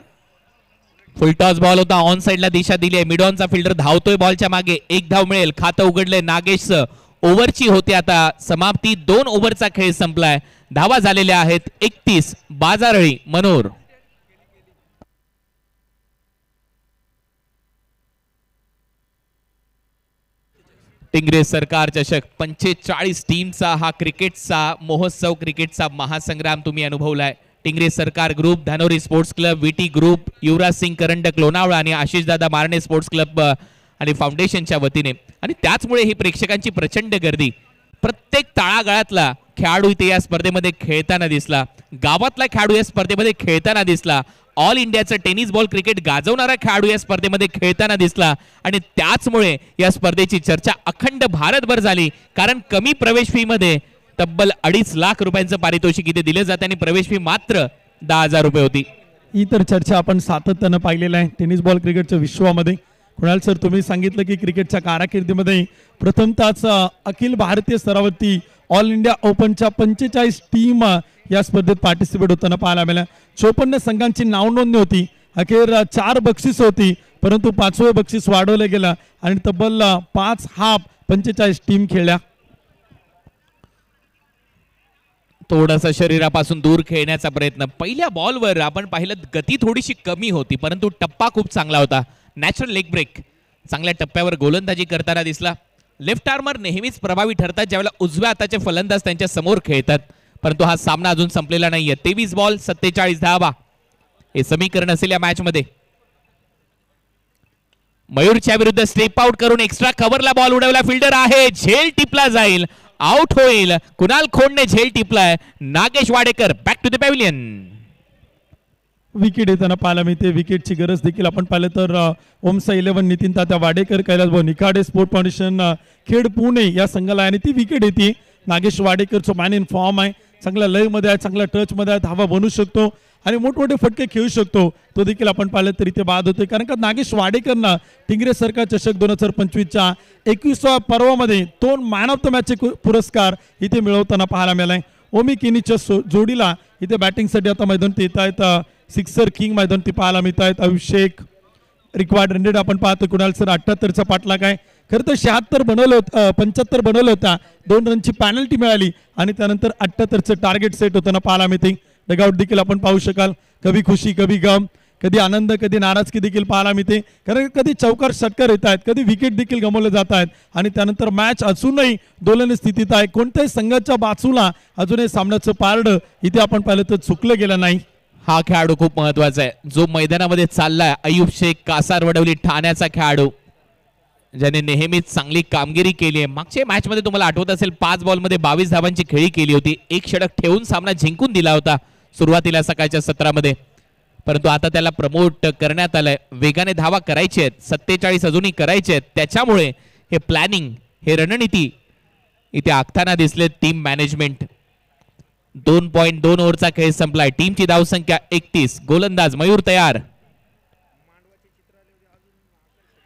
फुल टॉस बॉल होता, ऑन साइडला दिशा दिली आहे. मिड ऑनचा फिल्डर धावतोय बॉलच्या मागे. 1 धाव मिळेल. खातं उघडलंय नागेशचं. ओव्हरची होते आता समाप्ती. 2 ओव्हरचा खेळ संपलाय. धावा झालेल्या आहेत 31. बाजारळी मनोर. टिंगरे सरकार चषक 45 टीमचा हा क्रिकेटचा महोत्सव, क्रिकेटचा महासंग्राम तुम्ही अनुभवलाय. टिंगरे सरकार ग्रुप, धानोरी स्पोर्ट्स क्लब, विटी ग्रुप, युवराज सिंग करंडक लोणावळा आणि आशिष दादा मारणे स्पोर्ट्स क्लब आणि फाउंडेशनच्या वतीने. आणि त्याचमुळे ही प्रेक्षकांची प्रचंड गर्दी. प्रत्येक तळागाळातला खेळाडू इथे या स्पर्धेमध्ये खेळताना दिसला, गावातला खेळाडू या स्पर्धेमध्ये खेळताना दिसला, ऑल इंडियाचं टेनिस बॉल क्रिकेट गाजवणारा खेळाडू या स्पर्धेमध्ये खेळताना दिसला. आणि त्याचमुळे या स्पर्धेची चर्चा अखंड भारतभर झाली, कारण कमी प्रवेश फी मध्ये तब्बल 2.5 लाख रुपयांचं पारितोषिक इथे दिले जाते आणि प्रवेश फी मात्र 10,000 रुपये होती. ही तर चर्चा आपण सातत्यानं पाहिलेलं आहे टेनिस बॉल क्रिकेटच्या विश्वामध्ये. कुणाल सर, तुम्ही सांगितलं की क्रिकेटच्या कारकिर्दीमध्ये प्रथमताच Akhil Bharatiya स्तरावरती all India ओपनच्या 45 team या स्पर्धेत पार्टिसिपेट होताना पाहायला मिळाल्या. 54 संघांची नावनोंदणी होती. अखेर 4 बक्षीस होती, परंतु 5वे बक्षीस वाढवलं गेलं आणि तब्बल 5 हाफ 45 टीम खेळल्या. थोडासा शरीरापासून दूर खेळण्याचा प्रयत्न. पहिल्या बॉलवर आपण पाहिलं गती थोडीशी कमी होती, परंतु टप्पा खूप चांगला होता. नॅचरल लेग ब्रेक, चांगल्या टप्प्यावर गोलंदाजी करताना दिसला. लेफ्ट आर्मर नेहमीच प्रभावी ठरतात ज्यावेळेला उजव्या हाताचे फलंदाज त्यांच्या समोर खेळतात, परंतु हा सामना अजून संपलेला नाहीये. 23 बॉल 47 धावा हे समीकरण असेल या मॅच मध्ये. मयूरच्या विरुद्ध स्टेप आउट करून एक्स्ट्रा कव्हरला बॉल उडवला. फिल्डर आहे, झेल टिपला जाईल, आउट होईल. कुणाल खोंडने झेल टिपलाय. Nagesh Wadekar back to the pavilion. Wicket येताना पाहायला मिळते. विकेटची गरज देखील आपण पाहिलं तर ओमसा 11 नितीन तात्या वाडेकर, कैलास भाऊ निखाडे, स्पोर्ट फाउंडेशन खेड पुणे या संघाला आहे आणि ती विकेट येते. नागेश वाडेकरचं मॅन इन फॉर्म आहे, चांगल्या लयमध्ये आहे, चांगल्या टचमध्ये आहे, धावा बनवू शकतो आणि मोठमोठे फटके खेळू शकतो. तो देखील आपण पाहिलं तर इथे बाद होते, कारण का नागेश वाडेकरना टिंगरे सरकार चषक 2025च्या 21व्या पर्वामध्ये 2 मॅन ऑफ द मॅचचे पुरस्कार इथे मिळवताना पाहायला मिळालाय. ओमी किनीच्या जोडीला इथे बॅटिंगसाठी आता मैदानात येत आहेत सिक्सर किंग मैदानात पाहायला मिळत आहेत. अभिषेक रिक्वायर्ड 100 आपण पाहतो. कुणाल सर 78चा पाठलाग आहे. खरं तर 76 बनवलं होतं, 75 बनवलं होता, 2 रनची पॅनल्टी मिळाली आणि त्यानंतर 78चं टार्गेट सेट होताना पाहायला मिळते. डगआउट देखील आपण पाहू शकाल. कभी खुशी कभी गम, कधी आनंद कधी नाराजगी देखील पाहायला मिळते, कारण कधी चौकार षटकार येत आहेत, कधी विकेट देखील गमावले जात आहेत आणि त्यानंतर मॅच अजूनही दोलन स्थितीत आहे. कोणत्याही संघाच्या बाजूला अजूनही सामन्याचं पारड इथे आपण पाहिलं तर चुकलं गेलं नाही. हा खेळाडू खूप महत्वाचा आहे जो मैदानामध्ये चाललाय. अयूब शेख, कासारवडवली ठाण्याचा खेळाडू ज्याने नेहमीच चांगली कामगिरी केली आहे. मागच्या मॅच मध्ये तुम्हाला आठवत असेल 5 बॉलमध्ये 22 धावांची खेळी केली होती. 1 षटक ठेवून सामना जिंकून दिला होता सुरुवातीला सकाळच्या सत्रामध्ये, परंतु आता त्याला प्रमोट करण्यात आलंय. वेगाने धावा करायचे आहेत, 47 अजूनही करायचे आहेत. त्याच्यामुळे हे प्लॅनिंग, हे रणनीती इथे आखताना दिसले टीम मॅनेजमेंट. 2.2 ओव्हरचा खेळ संपलाय. टीमची धावसंख्या 31. गोलंदाज मयूर तयार.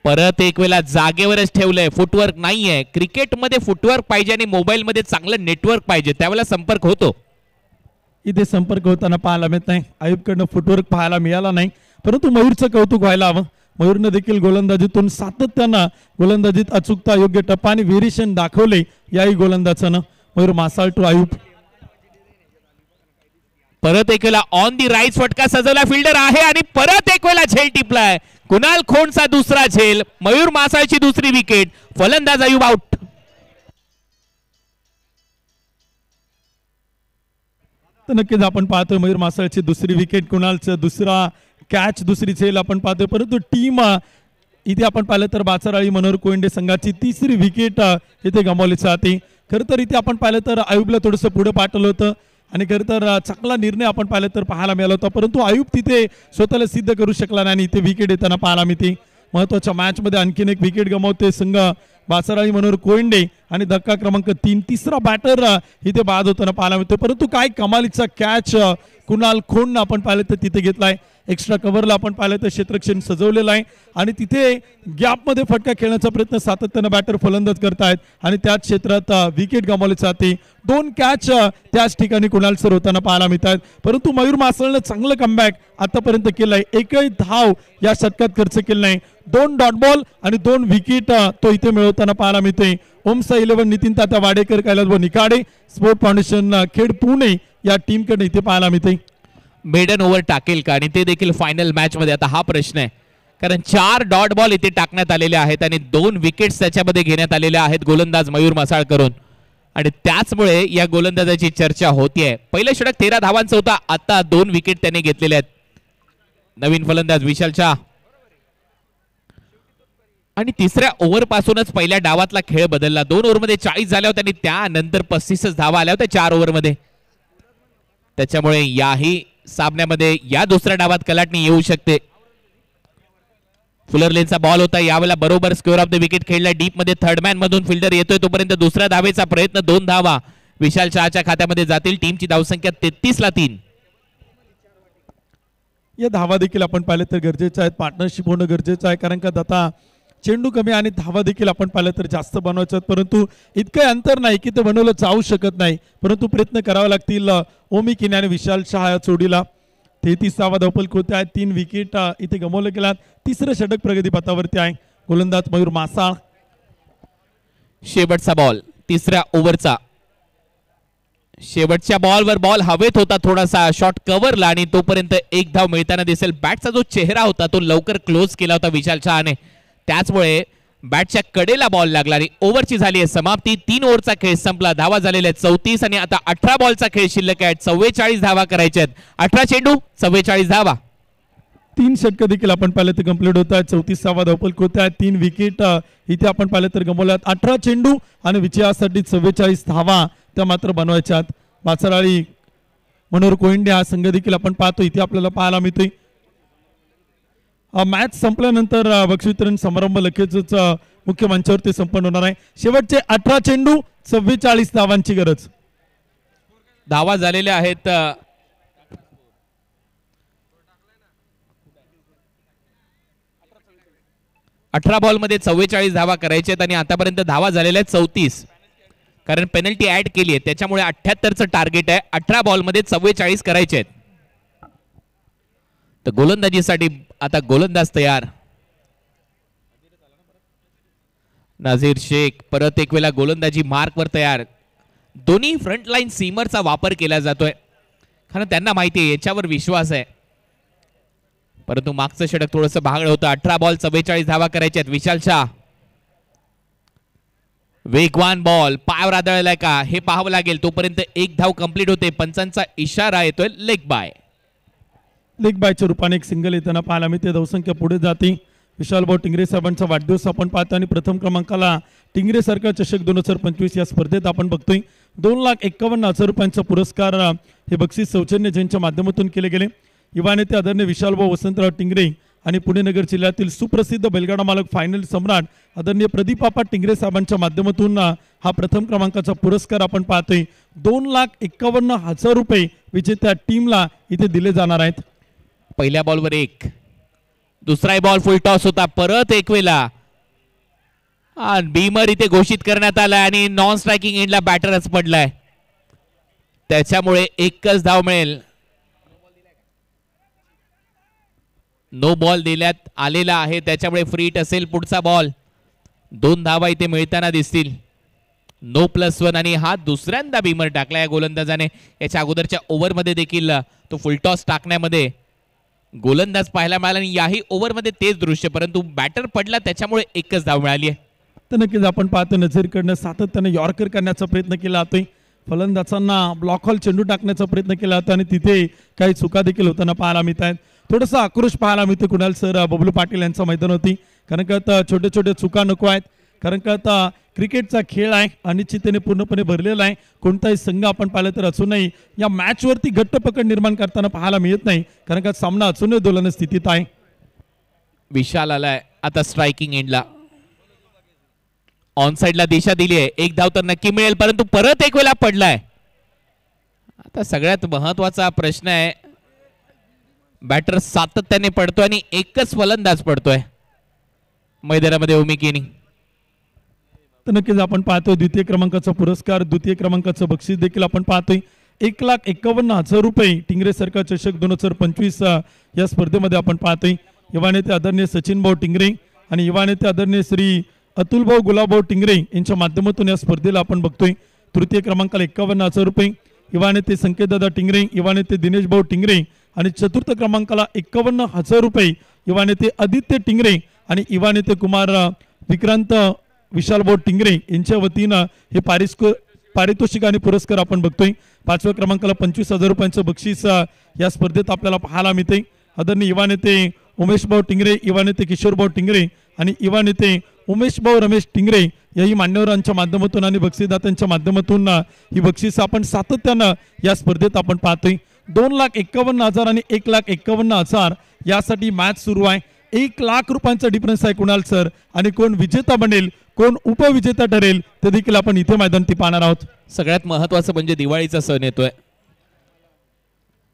परत एक वेळा जागेवरच ठेवलंय. फुटवर्क नाहीये. क्रिकेटमध्ये फुटवर्क पाहिजे आणि मोबाईल मध्ये चांगलं नेटवर्क पाहिजे, त्यावेळेला संपर्क होतो. इथे संपर्क होताना पाहायला मिळत नाही. आयुबकडनं फुटवर्क पाहायला मिळाला नाही, परंतु मयूरचं कौतुक व्हायला हवं. मयूरनं देखील गोलंदाजीतून सातत्यानं गोलंदाजीत अचूकता, योग्य टप्पा आणि व्हेरिएशन दाखवले याही गोलंदाजानं. मयूर मासाळ टू आयुब. परत एक वेळा ऑन दी राईट फटका सजवला. फिल्डर आहे आणि परत एक वेळा झेल टिपलाय. कुणाल खोंडचा दुसरा झेल. मयूर मासाळची दुसरी विकेट. फलंदाज अयूब आउट. तर नक्कीच आपण पाहतोय मयूर मासाळची दुसरी विकेट, कुणालचं दुसरा कॅच, दुसरी झेल आपण पाहतोय. परंतु टीम इथे आपण पाहिलं तर बाचाराळी मनोहर कोयंडे संघाची तिसरी विकेट इथे गमावली जाते. खरं तर इथे आपण पाहिलं तर आयुबला थोडंसं पुढे पाठवलं होतं आणि खरं तर चांगला निर्णय आपण पाहिलं तर पाहायला मिळाला होता, परंतु आयुब तिथे स्वतःला सिद्ध करू शकला नाही आणि इथे विकेट येताना पाहायला मिळते. महत्वाच्या मॅचमध्ये आणखीन एक विकेट गमावते संघ बाचाराळी मनोहर कोयंडे आणि धक्का क्रमांक 3 तिसरा बॅटर इथे बाद होताना पाहायला मिळतो. परंतु काय कमालीचा कॅच कुणाल खोंड आपण पाहिलं तर तिथे घेतलाय. एक्स्ट्रा कव्हरला आपण पाहिलं तर क्षेत्रक्षण सजवलेलं आहे आणि तिथे गॅपमध्ये फटका खेळण्याचा प्रयत्न सातत्यानं बॅटर फलंदाज करतायत आणि त्याच क्षेत्रात विकेट गमावली जाते. 2 कॅच त्याच ठिकाणी कुणाल सर होताना पाहायला मिळत आहेत. परंतु मयूर मासळनं चांगलं कमबॅक आतापर्यंत केलंय. एकही धाव या षटकात खर्च केला नाही. 2 डॉट बॉल आणि 2 विकेट तो इथे मिळवताना पाहायला मिळते. ओमसा 11 नितीन तात्या वाडेकर कैलास निकाडे स्पोर्ट फाउंडेशन खेड पुणे या टीमकडे इथे पाहायला मिळते. मेडन ओव्हर टाकेल का आणि ते देखील फायनल मॅच मध्ये, आता हा प्रश्न आहे. कारण 4 डॉट बॉल इथे टाकण्यात आलेले आहेत आणि 2 विकेट्स त्याच्यामध्ये घेण्यात आलेल्या आहेत गोलंदाज मयूर मासाळ करून आणि त्याचमुळे या गोलंदाजाची चर्चा होतीये. पहिलं षटक 13 धावांचं होता, आता 2 विकेट त्याने घेतलेले आहेत. नवीन फलंदाज विशाल शाह आणि तिसऱ्या ओव्हर पासूनच पहिल्या डावातला खेळ बदलला. 2 ओव्हरमध्ये 40 झाल्या होत्या आणि त्यानंतर 35 धावा आल्या होत्या 4 ओव्हरमध्ये. त्याच्यामुळे याही सामन्यामध्ये या दुसऱ्या डावात कलाटणी येऊ शकते. फुलर लेनचा बॉल होता, यावेळेला बरोबर स्क्वेअर ऑफ द विकेट खेळला. डीप मध्ये थर्ड मॅन मधून फिल्डर येतोय तोपर्यंत दुसऱ्या धावेचा प्रयत्न. 2 धावा विशाल शहाच्या खात्यामध्ये जातील. टीमची धावसंख्या 33-3. या धावा देखील आपण पाहिलं तर गरजेचं आहे. पार्टनरशिप होणं गरजेचं आहे कारण का आता चेंडू कमी आणि धावा देखील आपण पाहिलं तर जास्त बनवायचं आहेत. परंतु इतकं अंतर नाही की ते बनवलं जाऊ शकत नाही, परंतु प्रयत्न करावे लागतील. ओमी किने आणि विशाल शाह या जोडीला 33 धावफलक होते आहेत. 3 विकेट इथे गमावले गेलात. तिसरं षटक प्रगतीपथावरती आहे. गोलंदाज मयूर मासाळ. शेवटचा बॉल तिसऱ्या ओव्हरचा. शेवटच्या बॉलवर बॉल हवेत होता, थोडासा शॉट कव्हरला आणि तोपर्यंत 1 धाव मिळताना दिसेल. बॅटचा जो चेहरा होता तो लवकर क्लोज केला होता विशाल शहाने, त्याचमुळे बॅटच्या कडेला बॉल लागला आणि ओव्हरची झाली आहे समाप्ती. 3 ओव्हरचा खेळ संपला. धावा झालेल्या आहेत 34 आणि आता 18 बॉलचा खेळ शिल्लक आहे. 44 धावा करायच्या आहेत. 18 चेंडू 44 धावा. 3 षटक देखील आपण पाहिलं तर कंप्लीट होत आहेत. 34 धावफलक होत आहेत. 3 विकेट इथे आपण पाहिलं तर गमावल्यात. 18 चेंडू आणि विजयासाठी 44 धावा त्या मात्र बनवायच्यात. बाचराळी मनोहर कोयंडे हा संघ देखील आपण पाहतो इथे आपल्याला पाहायला मिळतोय. मॅच संपल्यानंतर बक्षीस वितरण समारंभ लगेचच मुख्य मंचावरती संपन्न होणार आहे. शेवटचे 18 चेंडू 44 धावांची गरज. धावा झालेल्या आहेत 18 बॉल मध्ये 44 धावा करायच्या आहेत आणि आतापर्यंत धावा झालेल्या आहेत 34. कारण पेनल्टी ऍड केली आहे त्याच्यामुळे 78चं टार्गेट आहे. 18 बॉल मध्ये 44 करायचे आहेत. तर गोलंदाजीसाठी आता गोलंदाज तयार. नाझीर शेख परत एक वेळा गोलंदाजी मार्कवर तयार. दोन्ही फ्रंटलाईन सीमरचा वापर केला जातोय कारण त्यांना माहिती आहे याच्यावर विश्वास आहे. परंतु मागचं षटक थोडंसं भागळं होतं. 18 बॉल 44 धावा करायच्या आहेत. विशाल शाह वेगवान बॉल पायावर आदळलाय का हे पाहावं लागेल. तोपर्यंत 1 धाव कंप्लीट होते. पंचांचा इशारा येतोय लेग बाय. लेग बायच्या रूपाने एक सिंगल येताना पाहायला मिळते. धावसंख्या पुढे जाते. विशाल भाऊ टिंगरे साहेबांचा वाढदिवस आपण पाहतो आणि प्रथम क्रमांकाला टिंगरे सरकार चषक 2025 या स्पर्धेत आपण बघतोय. 2,51,000 रुपयांचा पुरस्कार हे बक्षीस सौजन्य जैनच्या माध्यमातून केले गेले. युवा नेते आदरणीय विशाल भाऊ वसंतराव टिंगरे आणि पुणे नगर जिल्ह्यातील सुप्रसिद्ध बैलगाडा मालक फायनल सम्राट आदरणीय प्रदीप आप्पा टिंगरे साहेबांच्या माध्यमातून हा प्रथम क्रमांकाचा पुरस्कार आपण पाहतोय. 2,51,000 रुपये विजेत्या टीमला इथे दिले जाणार आहेत. पहिल्या बॉलवर 1, दुसरा बॉल फुल टॉस होता. परत एक वेळा बीमर इथे घोषित करण्यात आलाय आणि नॉन स्ट्रायकिंग एंडला बॅटरच पडलाय. त्याच्यामुळे 1च धाव मिळेल. नो बॉल देण्यात आलेला आहे त्याच्यामुळे फ्री हिट असेल. पुढचा बॉल 2 धावा इथे मिळताना दिसतील. नो +1 आणि हा दुसऱ्यांदा बीमर टाकला या गोलंदाजाने. याच्या अगोदरच्या ओव्हरमध्ये देखील तो फुलटॉस टाकण्यामध्ये गोलंदाज पाहायला मिळाला आणि याही ओव्हरमध्ये तेच दृश्य, परंतु बॅटर पडला त्याच्यामुळे 1च धाव मिळाली आहे. तर नक्कीच आपण पाहतो नझीरकडनं सातत्याने यॉर्कर करण्याचा प्रयत्न केला जातोय. फलंदाजांना ब्लॉक हॉल चेंडू टाकण्याचा प्रयत्न केला जातो आणि तिथे काही चुका देखील होताना पाहायला मिळत आहेत. थोडासा आक्रोश पाहायला मिळतो कुणाल सर बबलू पाटील यांचा मैदान होती. कारण का आता छोटे छोटे चुका नको आहेत. कारण का आता क्रिकेटचा खेळ आहे, अनिश्चिततेने पूर्णपणे भरलेला आहे. कोणताही संघ आपण पाहिलं तर अजूनही या मॅचवरती घट्ट पकड निर्माण करताना पाहायला मिळत नाही. कारण का सामना अजूनही दोलन स्थितीत आहे. विशाल आलाय आता स्ट्रायकिंग एंडला. ऑन साइडला दिशा दिली आहे. 1 धाव तर नक्की मिळेल, परंतु परत एक वेळा पडलाय. आता सगळ्यात महत्वाचा प्रश्न आहे बॅटर सातत्याने पडतोय आणि एकच फलंदाज पडतोय मैदानामध्ये ओमिकेनी. तर नक्कीच आपण पाहतोय द्वितीय क्रमांकाचा पुरस्कार, द्वितीय क्रमांकाचं बक्षीस देखील आपण पाहतोय. 1,51,000 रुपये टिंगरे सरकार चषक 2025 या स्पर्धेमध्ये आपण पाहतोय. युवा नेते आदरणीय सचिन भाऊ टिंगरे आणि युवा नेते आदरणीय श्री अतुल भाऊ गुलाबभाऊ टिंगरे यांच्या माध्यमातून या स्पर्धेला आपण बघतोय. तृतीय क्रमांकाला 51,000 रुपये युवा नेते संकेतदादा टिंगरे, युवा नेते दिनेश भाऊ टिंगरे आणि चतुर्थ क्रमांकाला 51,000 रुपये युवा नेते आदित्य टिंगरे आणि युवा नेते कुमार विक्रांत विशालभाऊ टिंगरे यांच्या वतीनं हे पारितोषिक आणि पुरस्कार आपण बघतोय. पाचव्या क्रमांकाला 25,000 रुपयांचं बक्षीस या स्पर्धेत आपल्याला पाहायला मिळते. आदरणीय युवा नेते उमेश भाऊ टिंगरे, युवा नेते किशोर भाऊ टिंगरे आणि युवा नेते उमेश भाऊ रमेश टिंगरे याही मान्यवरांच्या माध्यमातून आणि बक्षीसदात्यांच्या माध्यमातून ही बक्षीस आपण सातत्यानं या स्पर्धेत आपण पाहतोय. 2,51,000 आणि 1,51,000 यासाठी मॅच सुरू आहे. 1,00,000 रुपयांचा डिफरन्स आहे कुणाल सर, आणि कोण विजेता बनेल, कोण उपविजेता ठरेल ते देखील आपण इथे मैदानात पाहणार आहोत. सगळ्यात महत्वाचं म्हणजे दिवाळीचा सण येतोय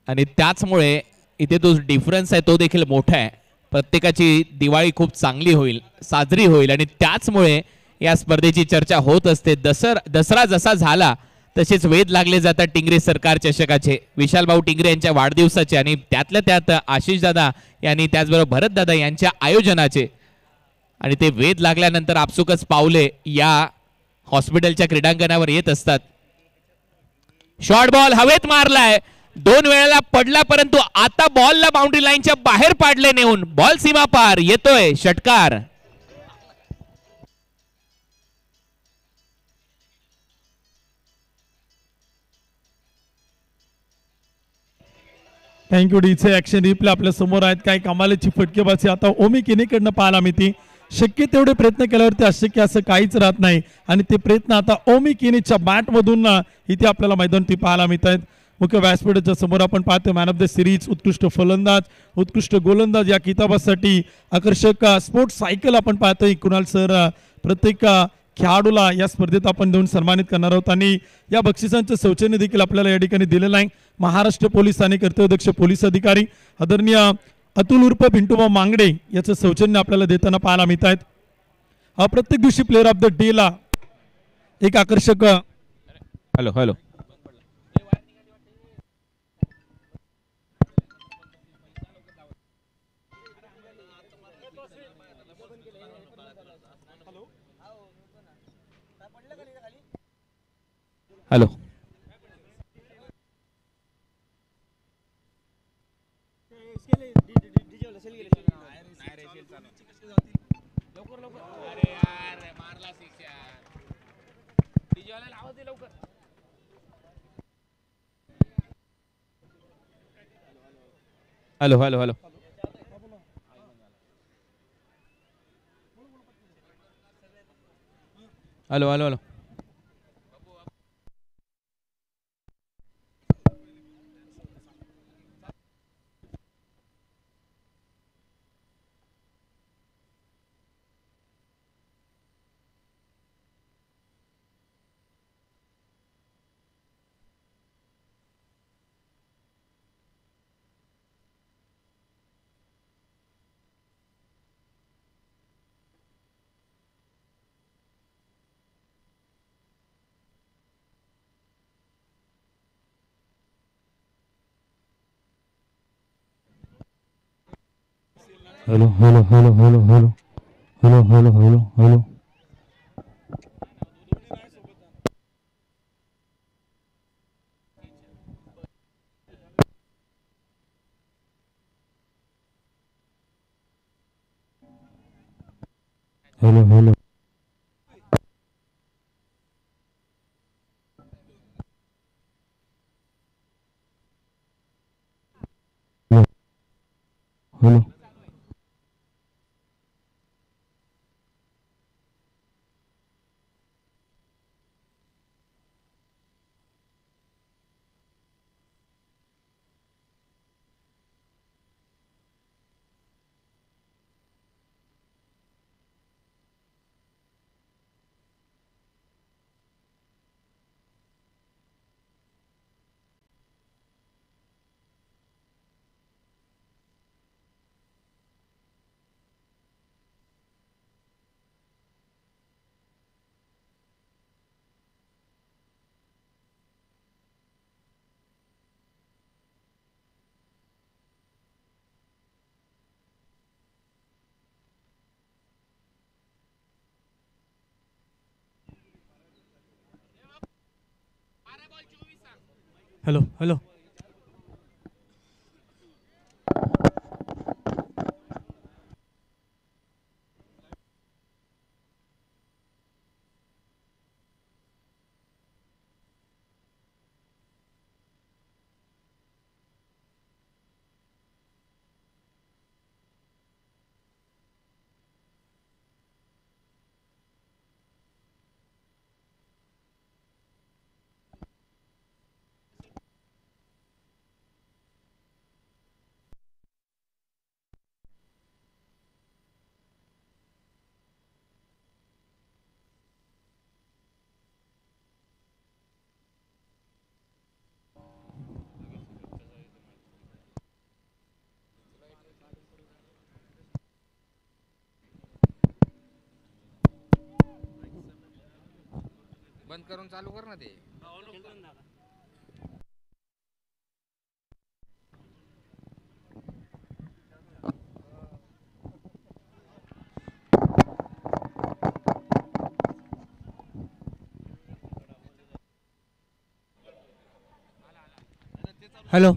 आणि त्याचमुळे इथे तो डिफरन्स आहे तो देखील मोठा आहे. प्रत्येकाची दिवाळी खूप चांगली होईल, साजरी होईल आणि त्याचमुळे या स्पर्धेची चर्चा होत असते. दसरा जसा झाला तसेच वेध लागले जातात टिंगरे सरकार चषकाचे, विशालभाऊ टिंगरे यांच्या वाढदिवसाचे आणि त्यातल्या त्यात आशिष दादा यांनी त्याचबरोबर भरत दादा यांच्या आयोजनाचे. आणि ते वेध लागल्यानंतर आपसुकच पावले या हॉस्पिटलच्या क्रीडांगणावर येत असतात. शॉर्ट बॉल हवेत मारलाय, 2 वेळेला पडला परंतु आता बॉलला बाउंड्री लाईनच्या बाहेर पाडले नेऊन. बॉल सीमा पार, येतोय षटकार. थँक्यू. डीचे ऍक्शन रिप्ले आपल्या समोर आहेत. काही कमालीची फटकेबाजी आता ओमी केनीकडनं पाहायला मिळते. शक्य तेवढे प्रयत्न केल्यावरती अशक्य असं काहीच राहत नाही आणि ते प्रयत्न आता ओमी केनीच्या बॅटमधून इथे आपल्याला मैदानात पाहायला मिळत आहेत. मुख्य व्यासपीठाच्या समोर आपण पाहतो मॅन ऑफ द सिरीज, उत्कृष्ट फलंदाज, उत्कृष्ट गोलंदाज या किताबासाठी आकर्षक स्पोर्ट्स सायकल आपण पाहतोय. कुणाल सर प्रत्येक खेळाडूला या स्पर्धेत आपण देऊन सन्मानित करणार आहोत आणि या बक्षिसांचं सौजन्य देखील आपल्याला या ठिकाणी दिलेलं आहे. महाराष्ट्र पोलीस आणि कर्तव्यदक्ष पोलीस अधिकारी आदरणीय अतुल उर्फ पिंटूबा मांगडे याचं सौजन्य आपल्याला देताना पाहायला मिळत आहेत. प्रत्येक दिवशी प्लेअर ऑफ द डे ला एक आकर्षक hello hello hello hello hello hello hello hello hello hello hello hello hello hello hello hello hello hello hello hello hello hello hello बंद करून चालू कर ना ते. हॅलो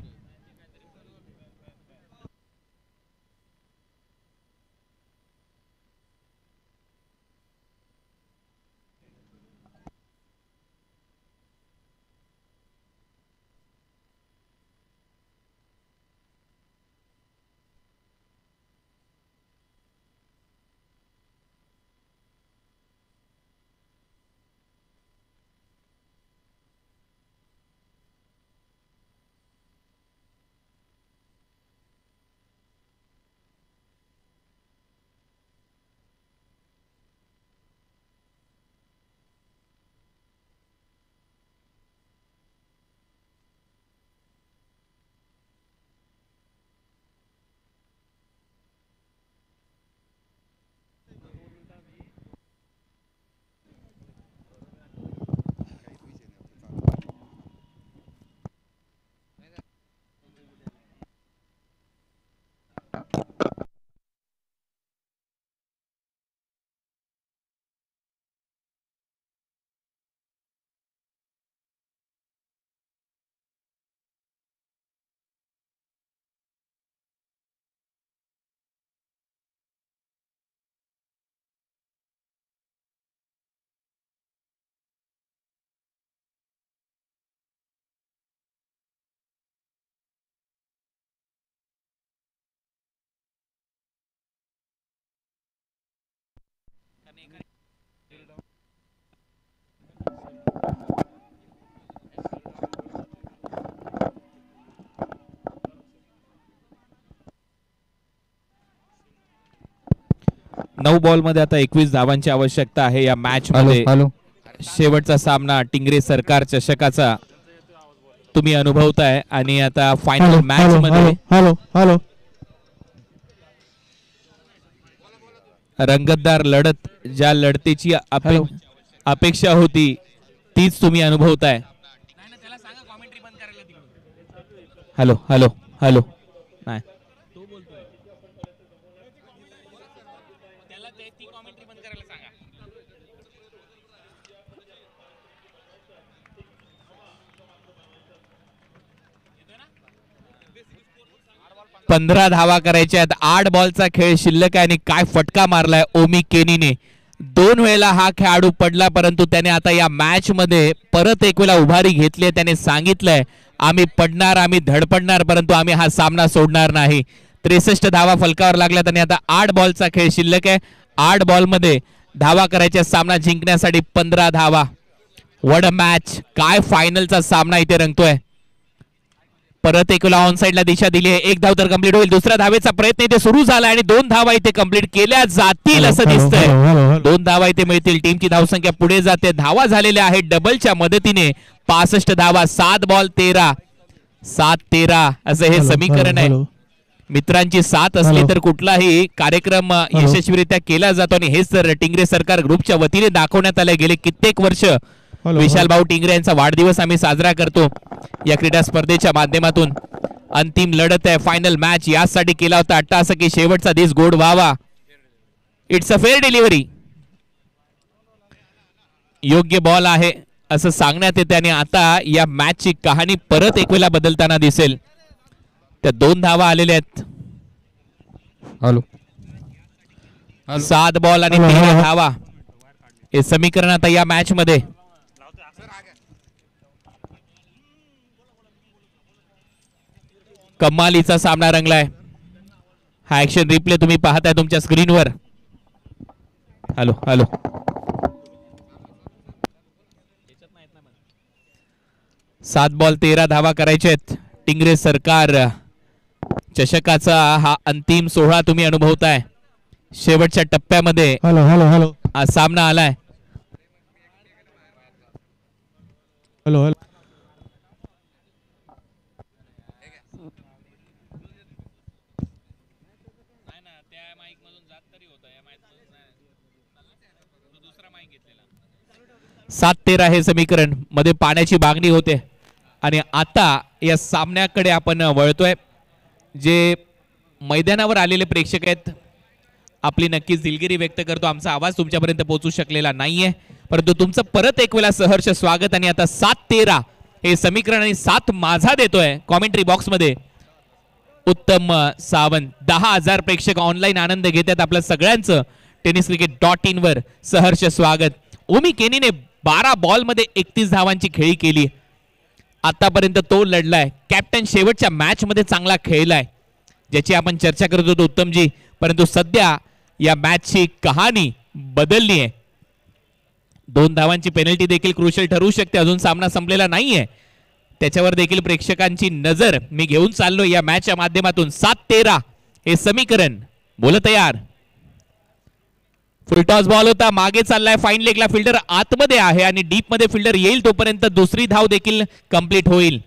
नऊ बॉल मध्ये आता 21 धावांची आवश्यकता आहे या मॅच मध्ये. शेवटचा सामना टिंगरे सरकार चषकाचा तुम्ही अनुभवताय आणि आता फायनल मॅच मध्ये हॅलो हॅलो रंगतदार लढत, ज्या लढतीची अपेक्षा होती तीच तुम्ही अनुभवताय. हॅलो हॅलो हॅलो नाही 15 धावा करायच्या आहेत. 8 बॉलचा खेळ शिल्लक आहे आणि काय फटका मारलाय ओमी केनीने. 2 वेळेला हा खेळाडू पडला, परंतु त्याने आता या मॅच मध्ये परत एक वेळा उभारी घेतली. त्याने सांगितलंय आम्ही पडणार, आम्ही धडपडणार, परंतु आम्ही हा सामना सोडणार नाही. 63 धावा फलकावर लागल्यात आणि आता 8 बॉलचा खेळ शिल्लक आहे. 8 बॉल मध्ये धावा करायच्या, सामना जिंकण्यासाठी 15 धावा. What a match! काय फायनलचा सामना इथे रंगतोय. परत एक ऑन साइडला दिशा दिली आहे. 1 धाव तर कंप्लीट होईल. दुसऱ्या धावेचा प्रयत्न इथे सुरू झाला आणि 2 धावा इथे कंप्लीट केल्या जातील असं दिसतंय. 2 धावा इथे मिळतील. टीमची धावसंख्या पुढे जाते. धावा झालेल्या आहेत डबलच्या मदतीने. 65 धावा. 7 बॉल 13. 7-13 असं हे समीकरण आहे. मित्रांची साथ असली तर कुठलाही कार्यक्रम यशस्वीरित्या केला जातो आणि हेच तर टिंगरे सरकार ग्रुपच्या वतीने दाखवण्यात आले. गेले कित्येक वर्ष विशाल भाऊ टिंगरे यांचा वाढदिवस आम्ही साजरा करतो या क्रीडा स्पर्धेच्या माध्यमातून. अंतिम लढत आहे, फायनल मॅच यासाठी केला होता अट्टास की शेवटचा दिस गोड व्हावा. It's a fair delivery. योग्य बॉल आहे असं सांगण्यात येते आणि आता या मॅचची कहाणी परत एक वेळा बदलताना दिसेल. त्या 2 धावा आलेल्या आहेत. हॅलो 7 बॉल आणि 13 धावा हे समीकरण आता या मॅच मध्ये. कमालीचा सामना रंगलाय. हा ऍक्शन रिप्ले तुम्ही पाहताय तुमच्या स्क्रीनवर. हॅलो हॅलो 7 बॉल 13 धावा करायचे आहेत. टिंगरे सरकार चषकाचा हा अंतिम सोहळा तुम्ही अनुभवताय. शेवटच्या टप्प्यामध्ये हॅलो हॅलो हॅलो हा सामना आलाय. हॅलो हॅलो सात 13 हे समीकरण मध्ये पाण्याची मागणी होते आणि आता या सामन्याकडे आपण वळतोय. जे मैदानावर आलेले प्रेक्षक आहेत आपली नक्कीच दिलगिरी व्यक्त करतो. आमचा आवाज तुमच्यापर्यंत पोहोचू शकलेला नाहीये परंतु तुमचं परत एक वेळा सहर्ष स्वागत. आणि आता 7-13 हे समीकरण आणि 7 माझा देतोय कॉमेंट्री बॉक्स मध्ये उत्तम सावंत. 10,000 प्रेक्षक ऑनलाईन आनंद घेतात आपल्या सगळ्यांचं. tenniscricket.in वर सहर्ष स्वागत. ओमी केनीने 12 बॉल मध्ये 31 धावांची खेळी केली. आतापर्यंत तो लढलाय. कॅप्टन शेवटच्या मॅच मध्ये चांगला खेळलाय ज्याची आपण चर्चा करत होतो उत्तमजी. परंतु सध्या या मॅचची कहाणी बदलली आहे. 2 धावांची पेनल्टी देखील क्रुशियल ठरू शकते. अजून सामना संपलेला नाहीये त्याच्यावर देखील प्रेक्षकांची नजर मी घेऊन चाललो या मॅचच्या माध्यमातून. 7-13 हे समीकरण. बोल तयार. फुलटॉस बॉल होता. मागे चाललाय फाईन लेगला. फिल्डर आतमध्ये आहे आणि डीप मध्ये फिल्डर येईल तोपर्यंत दुसरी धाव देखील कंप्लीट होईल.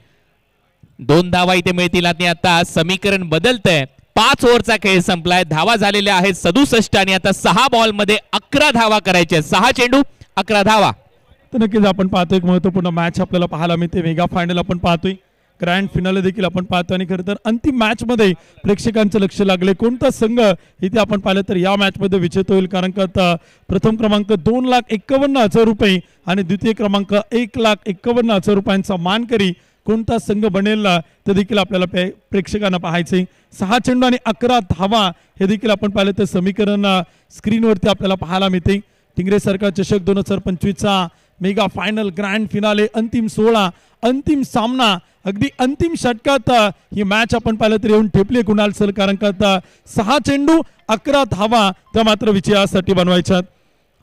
2 धावा इथे मिळतील. आणि आता समीकरण बदलतंय. 5 ओव्हरचा खेळ संपलाय. धावा झालेल्या आहेत 67 आणि आता 6 बॉल मध्ये 11 धावा करायच्या. 6 चेंडू 11 धावा. तर नक्कीच आपण पाहतोय एक महत्त्वपूर्ण मॅच आपल्याला पाहायला मिळते. मेगा फायनल आपण पाहतोय. ग्रँड फिनाले देखील आपण पाहतो आणि खरं तर अंतिम मॅच मध्ये प्रेक्षकांचं लक्ष लागले. कोणता संघ इथे आपण पाहिलं तर या मॅच मध्ये विजेता होईल. कारण का आता प्रथम क्रमांक 2,51,000 रुपये आणि द्वितीय क्रमांक 1,51,000 रुपयांचा मानकरी कोणता संघ बनेल ते देखील आपल्याला प्रेक्षकांना पाहायचे. 6 चेंडू आणि 11 धावा हे देखील आपण पाहिलं तर समीकरण स्क्रीनवरती आपल्याला पाहायला मिळते. टिंगरे सरकार चषक 2025चा मेगा फायनल ग्रँड फिनाले अंतिम सोहळा अंतिम सामना अगदी अंतिम षटकात ही मॅच आपण पाहिलं तर येऊन ठेपली कुणाल सर. कारण का आता 6 चेंडू 11 धावा त्या मात्र विजयासाठी बनवायच्यात.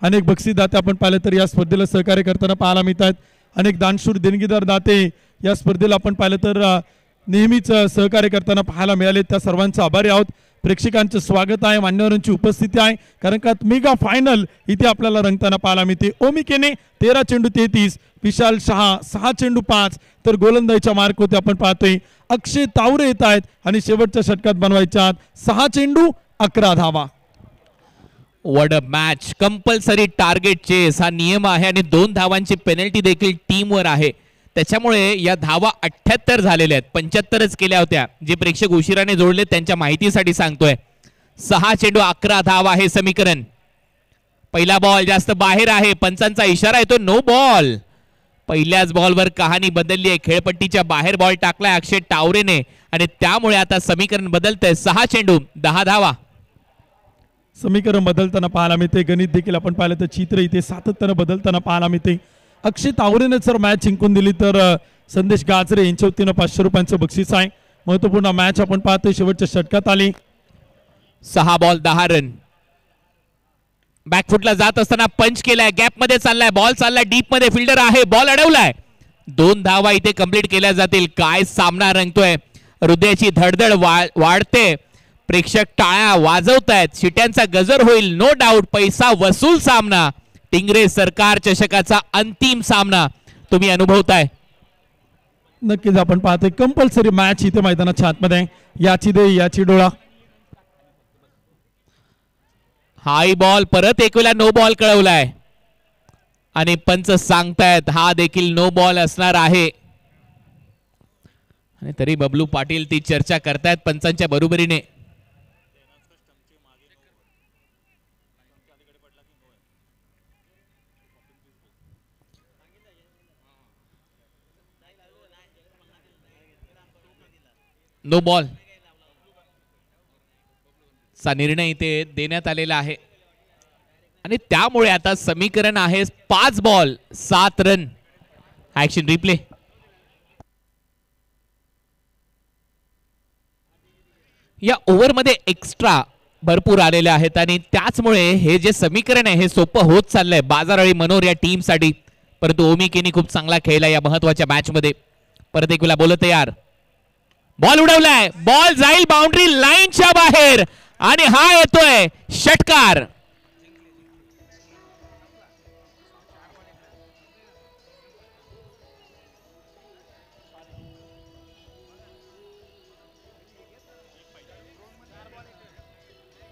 अनेक बक्षीसदाते आपण पाहिलं तर या स्पर्धेला सहकार्य करताना पाहायला मिळतात. अनेक दानशूर देणगीदार दाते या स्पर्धेला आपण पाहिलं तर नेहमीच सहकार्य करताना पाहायला मिळाले. त्या सर्वांचं आभारी आहोत. प्रेक्षकांचं स्वागत आहे. मान्यवरांची उपस्थिती आहे. कारण का मेगा फायनल इथे आपल्याला रंगताना पाहायला मिळते. ओमी केने 13 चेंडू 33, विशाल शहा 6 चेंडू 5 तर गोलंदाजीच्या मार्क होते आपण पाहतोय. अक्षय तावरे येत आहेत आणि शेवटच्या षटकात बनवायच्या 6 चेंडू 11 धावा. What a match. Compulsory target chase हा नियम आहे आणि 2 धावांची पेनल्टी देखील टीमवर आहे. त्याच्यामुळे या धावा 78 झालेल्या आहेत. 75च केल्या होत्या. जे प्रेक्षक उशिराने जोडले त्यांच्या माहितीसाठी सांगतोय. 6 चेंडू 11 धावा हे समीकरण. पहिला बॉल जास्त बाहेर आहे. पंचांचा इशारा येतो नो बॉल. पहिल्याच बॉलवर कहाणी बदलली आहे. खेळपट्टीच्या बाहेर बॉल टाकलाय अक्षय टावरेने आणि त्यामुळे आता समीकरण बदलतंय. 6 चेंडू 10 धावा. समीकरण बदलताना पाहायला मिळते. गणित देखील आपण पाहिलं तर चित्र इथे सातत्यानं बदलताना पाहायला मिळते. अक्षय तावरेने जर मॅच जिंकून दिली तर संदेश गाजरे यांच्या वतीनं 500 रुपयांचं बक्षीस आहे. महत्वपूर्ण मॅच आपण पाहतोय. शेवटच्या षटकात आली. 6 बॉल 10 रन. बॅकफुटला जात असताना पंच केलाय. गॅप मध्ये चाललाय. बॉल चाललाय डीप मध्ये. फिल्डर आहे. बॉल अडवलाय. 2 धावा इथे कंप्लीट केल्या जातील. काय सामना रंगतोय. हृदयाची धडधड वाढते. प्रेक्षक टाळ्या वाजवतायत. शिट्यांचा गजर होईल नो डाऊट. पैसा वसूल सामना. टिंगरे सरकार चषकाचा अंतिम सामना तुम्ही अनुभवताय. नक्कीच आपण पाहतोय कंपल्सरी मॅच इथे मैदानाच्या आतमध्ये. याची दे याची डोळा. हाय बॉल परत एक वेळा नो बॉल कळवलाय आणि पंच सांगतायत हा देखील नो बॉल असणार आहे. आणि तरी बबलू पाटील ती चर्चा करतायत पंचांच्या बरोबरीने. नो बॉल चा निर्णय इथे देण्यात आलेला आहे आणि त्यामुळे आता समीकरण आहे 5 बॉल 7 रन. Action replay. या ओव्हरमध्ये एक्स्ट्रा भरपूर आलेले आहेत आणि त्याचमुळे हे जे समीकरण आहे हे सोपं होत चाललंय बाजारळी मनोर या टीम साठी. परंतु ओमिकेनी खूप चांगला खेळला या महत्वाच्या मॅच मध्ये. परत एक वेळा बोलत तयार. बॉल उडवलाय. बॉल जाईल बाउंड्री लाईनच्या बाहेर आणि हा येतोय षटकार.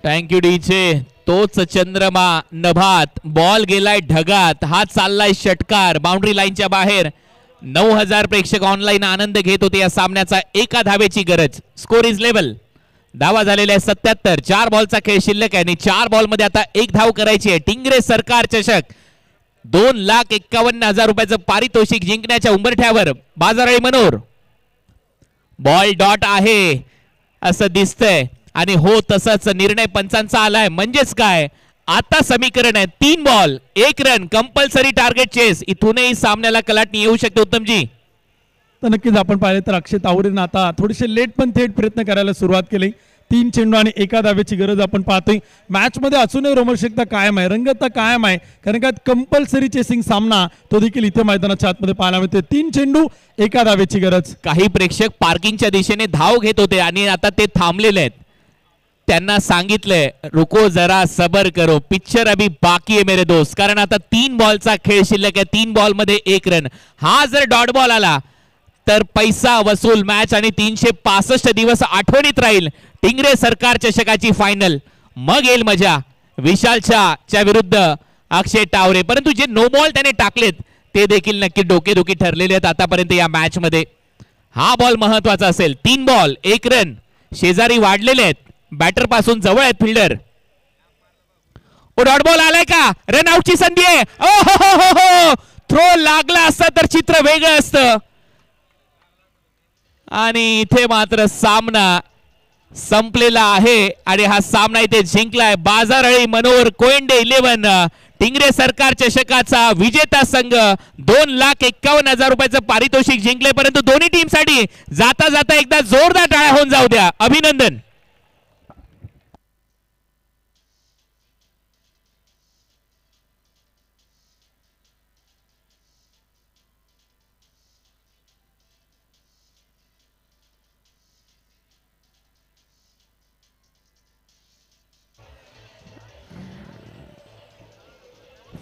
Thank you DJ. तोच चंद्रमा नभात. बॉल गेलाय ढगात. हा चाललाय षटकार बाउंड्री लाईनच्या बाहेर. 9000 प्रेक्षक ऑनलाईन आनंद घेत होते या सामन्याचा. एका धावेची गरज. Score is level. धावा झालेला आहे 77. 4 बॉलचा खेळ शिल्लक आहे आणि 4 बॉल मध्ये आता एक धाव करायची आहे. टिंगरे सरकार चषक 2,51,000 रुपयाचं पारितोषिक जिंकण्याच्या उंबरठ्यावर बाजारळी मनोर. बॉल डॉट आहे असं दिसतंय आणि हो तसाच निर्णय पंचांचा आलाय. म्हणजेच काय आता समीकरण आहे 3 ball 1 run compulsory target chase. इथूनही सामन्याला कलाटणी येऊ शकते उत्तमजी. तर नक्कीच आपण पाहिले तर अक्षय तावरेनं आता थोडेसे लेट पण थेट प्रयत्न करायला सुरुवात केली. 3 चेंडू आणि एका धावेची गरज आपण पाहतोय. मॅच मध्ये अजूनही रोमहर्षकता कायम आहे. रंगतता कायम आहे कारण का कंपल्सरी चेसिंग सामना तो देखील इथे मैदानाच्या आतमध्ये पाहायला मिळते. 3 चेंडू एका धावेची गरज. काही प्रेक्षक पार्किंगच्या दिशेने धाव घेत होते आणि आता ते थांबलेले आहेत. त्यांना सांगितलंय रुको जरा सबर करो पिक्चर अभी बाकी आहे मेरे दोस्त. कारण आता 3 बॉलचा खेळ शिल्लक आहे. 3 बॉल मध्ये 1 रन. हा जर डॉट बॉल आला तर पैसा वसूल मॅच आणि 365 दिवस आठवणीत राहील टिंगरे सरकार चषकाची फायनल. मग येईल मजा. विशालच्या विरुद्ध अक्षय टावरे. परंतु जे नो बॉल त्याने टाकलेत ते देखील नक्की डोकेदुखी ठरलेले आहेत आतापर्यंत या मॅच मध्ये. हा बॉल महत्वाचा असेल. 3 बॉल 1 रन. शेजारी वाढलेले आहेत. बॅटर पासून जवळ आहेत फिल्डर. डॉट बॉल आलाय का. रन आउटची संधी आहे. ओ हो हो हो. थ्रो लागला असता तर चित्र वेगळं असतं. आणि इथे मात्र सामना संपलेला आहे आणि हा सामना इथे जिंकलाय बाजारळी मनोर कोयंडे 11. टिंगरे सरकार चषकाचा विजेता संघ 2,51,000 रुपयाचं पारितोषिक जिंकले. परंतु दोन्ही टीम साठी जाता जाता एकदा जोरदार टाळ्या होऊन जाऊ द्या. अभिनंदन.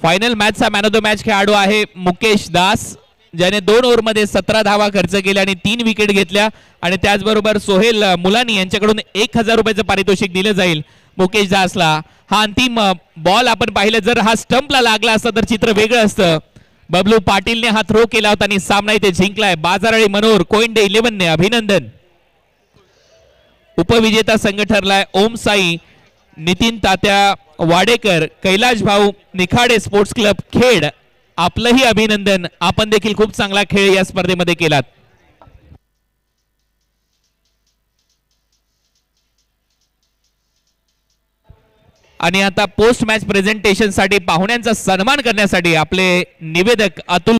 फायनल मॅचचा मॅन ऑफ द मॅच खेळाडू आहे मुकेश दास ज्याने 2 ओव्हरमध्ये 17 धावा खर्च केल्या आणि 3 विकेट घेतल्या. आणि त्याचबरोबर सोहेल मुलानी यांच्याकडून 1,000 रुपयाचं पारितोषिक दिलं जाईल मुकेश दासला. हा अंतिम बॉल आपण पाहिलं जर हा स्टंपला लागला असता तर चित्र वेगळं असतं. बबलू पाटीलने हा थ्रो केला होता आणि सामना इथे जिंकलाय बाजारळी मनोर कोयंडे 11 ने. अभिनंदन. उपविजेता संघ ठरलाय ओम साई नितीन तात्या वाडेकर कैलाश भाऊ निखाडे स्पोर्ट्स क्लब खेड. आपलंही अभिनंदन. आपण देखील खूप चांगला खेळ या स्पर्धेमध्ये केलात. आणि आता पोस्ट मॅच प्रेझेंटेशन साठी पाहुण्यांचा सन्मान करण्यासाठी आपले निवेदक अतुल